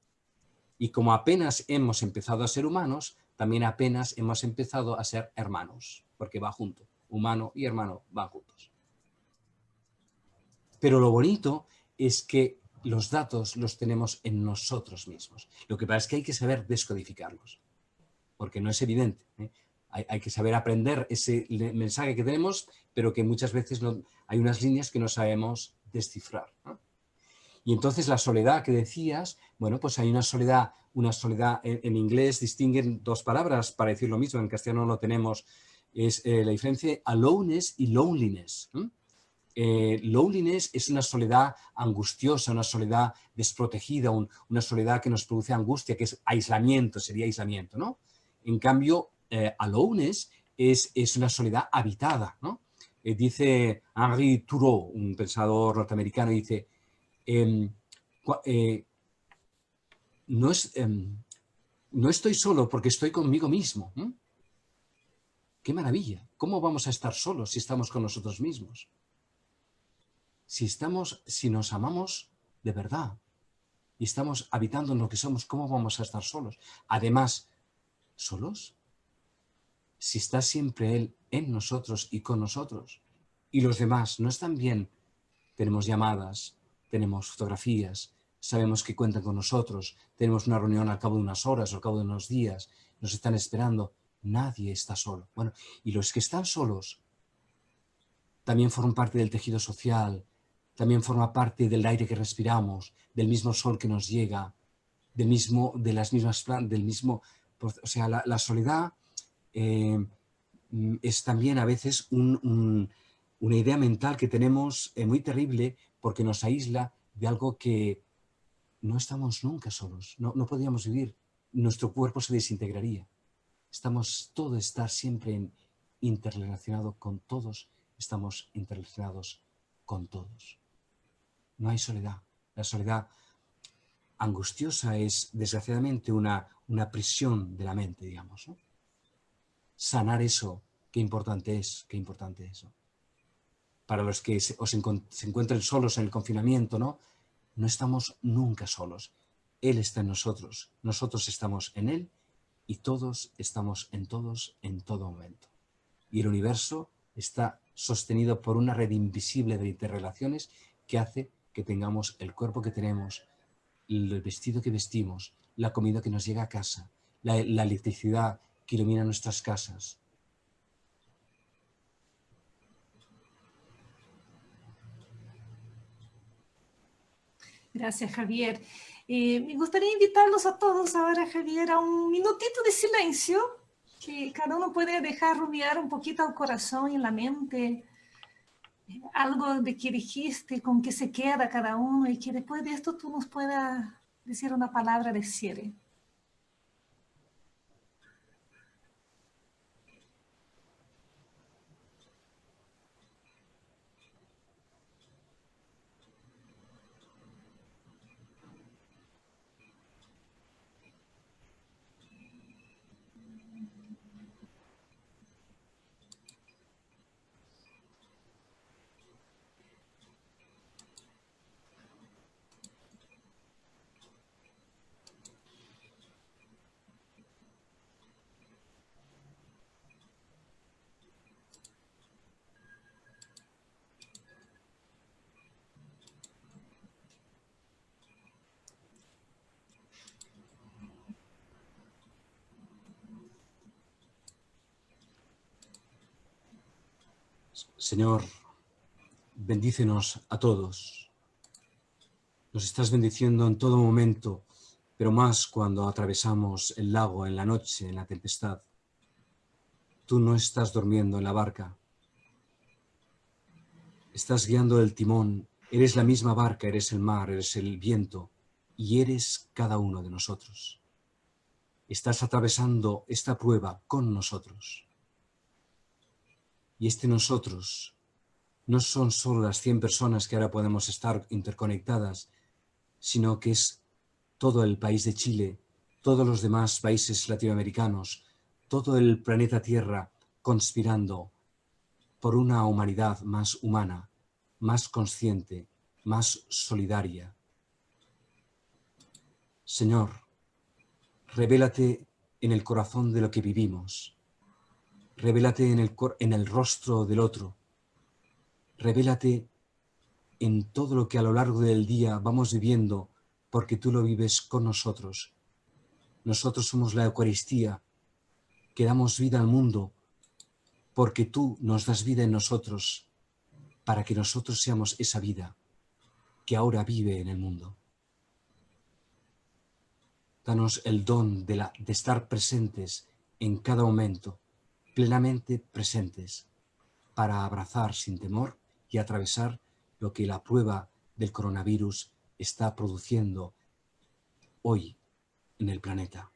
Y como apenas hemos empezado a ser humanos, también apenas hemos empezado a ser hermanos, porque va junto. Humano y hermano van juntos. Pero lo bonito es que los datos los tenemos en nosotros mismos. Lo que pasa es que hay que saber descodificarlos, porque no es evidente. Hay que saber aprender ese mensaje que tenemos, pero que muchas veces hay unas líneas que no sabemos descifrar, ¿no? Y entonces la soledad que decías, bueno, pues hay una soledad en inglés distinguen dos palabras para decir lo mismo, en castellano no lo tenemos, es la diferencia aloneness y loneliness. Loneliness es una soledad angustiosa, una soledad desprotegida, una soledad que nos produce angustia, que es aislamiento, sería aislamiento, ¿no? En cambio, aloneness es una soledad habitada, ¿no? Dice Henri Thoreau, un pensador norteamericano, dice, no estoy solo porque estoy conmigo mismo. ¡Qué maravilla! ¿Cómo vamos a estar solos si estamos con nosotros mismos? Si nos amamos de verdad y estamos habitando en lo que somos, ¿cómo vamos a estar solos? Además, ¿solos? Si está siempre Él en nosotros y con nosotros, y los demás no están bien, tenemos llamadas, tenemos fotografías, sabemos que cuentan con nosotros, tenemos una reunión al cabo de unas horas o al cabo de unos días, nos están esperando, nadie está solo. Bueno, y los que están solos también forman parte del tejido social, también forma parte del aire que respiramos, del mismo sol que nos llega, de las mismas plantas, del mismo... O sea, la soledad es también a veces una idea mental que tenemos muy terrible porque nos aísla de algo que no estamos nunca solos, no podríamos vivir, nuestro cuerpo se desintegraría. Todo está siempre interrelacionado con todos, estamos interrelacionados con todos. No hay soledad. La soledad angustiosa es, desgraciadamente, una prisión de la mente, digamos, ¿no? Sanar eso, qué importante es eso. Para los que se encuentren solos en el confinamiento, ¿no? No estamos nunca solos. Él está en nosotros, nosotros estamos en Él y todos estamos en todos en todo momento. Y el universo está sostenido por una red invisible de interrelaciones que hace que tengamos el cuerpo que tenemos, el vestido que vestimos, la comida que nos llega a casa, la electricidad que ilumina nuestras casas. Gracias, Javier. Me gustaría invitarlos a todos ahora, Javier, a un minutito de silencio, que cada uno puede dejar rumiar un poquito al corazón y la mente, algo de que dijiste, con qué se queda cada uno, y que después de esto tú nos puedas decir una palabra de cierre. Señor, bendícenos a todos. Nos estás bendiciendo en todo momento, pero más cuando atravesamos el lago en la noche, en la tempestad. Tú no estás durmiendo en la barca. Estás guiando el timón. Eres la misma barca, eres el mar, eres el viento y eres cada uno de nosotros. Estás atravesando esta prueba con nosotros. Y nosotros no son solo las 100 personas que ahora podemos estar interconectadas, sino que es todo el país de Chile, todos los demás países latinoamericanos, todo el planeta Tierra conspirando por una humanidad más humana, más consciente, más solidaria. Señor, revélate en el corazón de lo que vivimos, revélate en el rostro del otro, revélate en todo lo que a lo largo del día vamos viviendo, porque tú lo vives con nosotros. Nosotros somos la Eucaristía, que damos vida al mundo, porque tú nos das vida en nosotros, para que nosotros seamos esa vida que ahora vive en el mundo. Danos el don de estar presentes en cada momento, plenamente presentes, para abrazar sin temor y atravesar lo que la prueba del coronavirus está produciendo hoy en el planeta.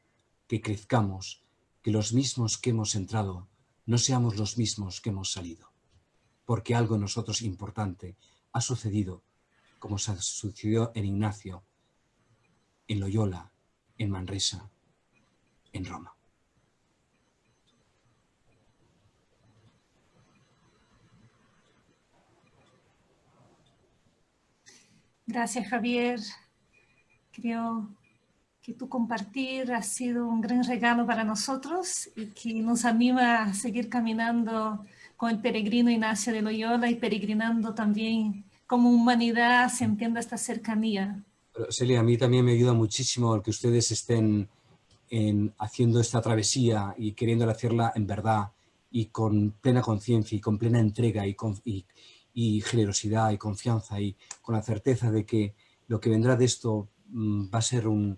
Que crezcamos, que los mismos que hemos entrado no seamos los mismos que hemos salido, porque algo en nosotros importante ha sucedido, como sucedió en Ignacio, en Loyola, en Manresa, en Roma. Gracias, Javier. Creo que tu compartir ha sido un gran regalo para nosotros y que nos anima a seguir caminando con el peregrino Ignacio de Loyola y peregrinando también como humanidad, sintiendo esta cercanía. Pero, Celia, a mí también me ayuda muchísimo el que ustedes estén haciendo esta travesía y queriendo hacerla en verdad y con plena conciencia y con plena entrega y generosidad y confianza y con la certeza de que lo que vendrá de esto va a ser un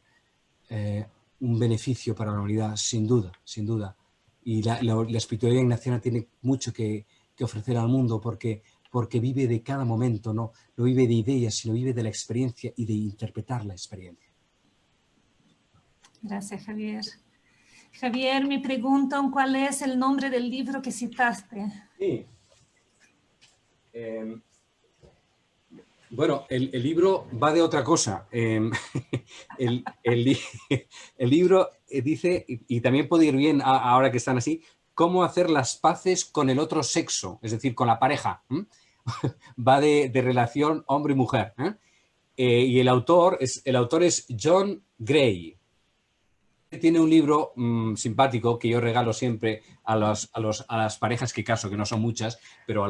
beneficio para la humanidad, sin duda, sin duda. Y la espiritualidad ignaciana tiene mucho que ofrecer al mundo porque vive de cada momento, no vive de ideas, sino vive de la experiencia y de interpretar la experiencia. Gracias, Javier. Javier, me preguntan cuál es el nombre del libro que citaste. Sí. Bueno, el libro va de otra cosa. El libro dice, y también puede ir bien ahora que están así, cómo hacer las paces con el otro sexo, es decir, con la pareja. Va de relación hombre y mujer. Y el autor es John Gray. Tiene un libro simpático que yo regalo siempre a las parejas que caso, que no son muchas, pero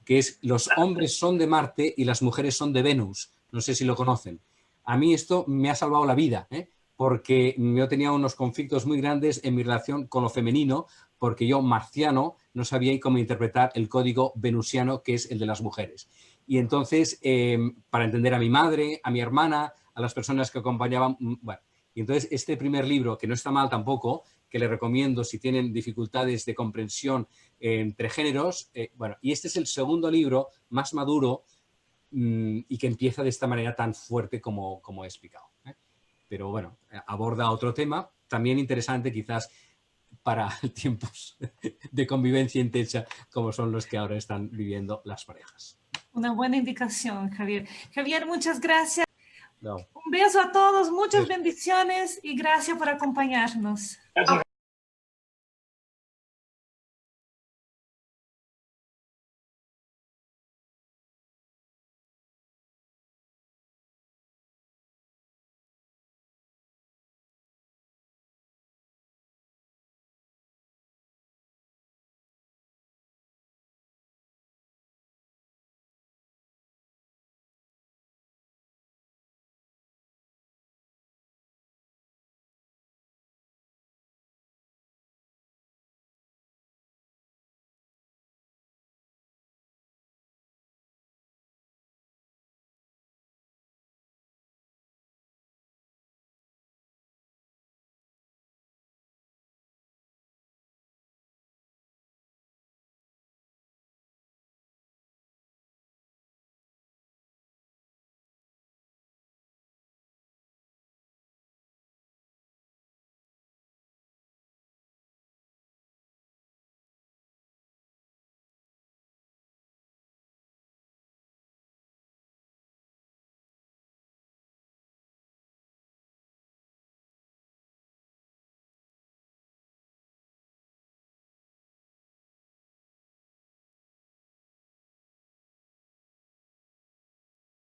que es Los hombres son de Marte y las mujeres son de Venus. No sé si lo conocen. A mí esto me ha salvado la vida, porque yo tenía unos conflictos muy grandes en mi relación con lo femenino, porque yo, marciano, no sabía cómo interpretar el código venusiano, que es el de las mujeres. Y entonces, para entender a mi madre, a mi hermana, a las personas que acompañaban, bueno. Y entonces este primer libro, que no está mal tampoco, que le recomiendo si tienen dificultades de comprensión entre géneros, bueno, y este es el segundo libro más maduro y que empieza de esta manera tan fuerte como he explicado. Pero bueno, aborda otro tema, también interesante quizás para tiempos de convivencia intensa como son los que ahora están viviendo las parejas. Una buena indicación, Javier. Javier, muchas gracias. No. Un beso a todos, muchas bendiciones y gracias por acompañarnos. Gracias.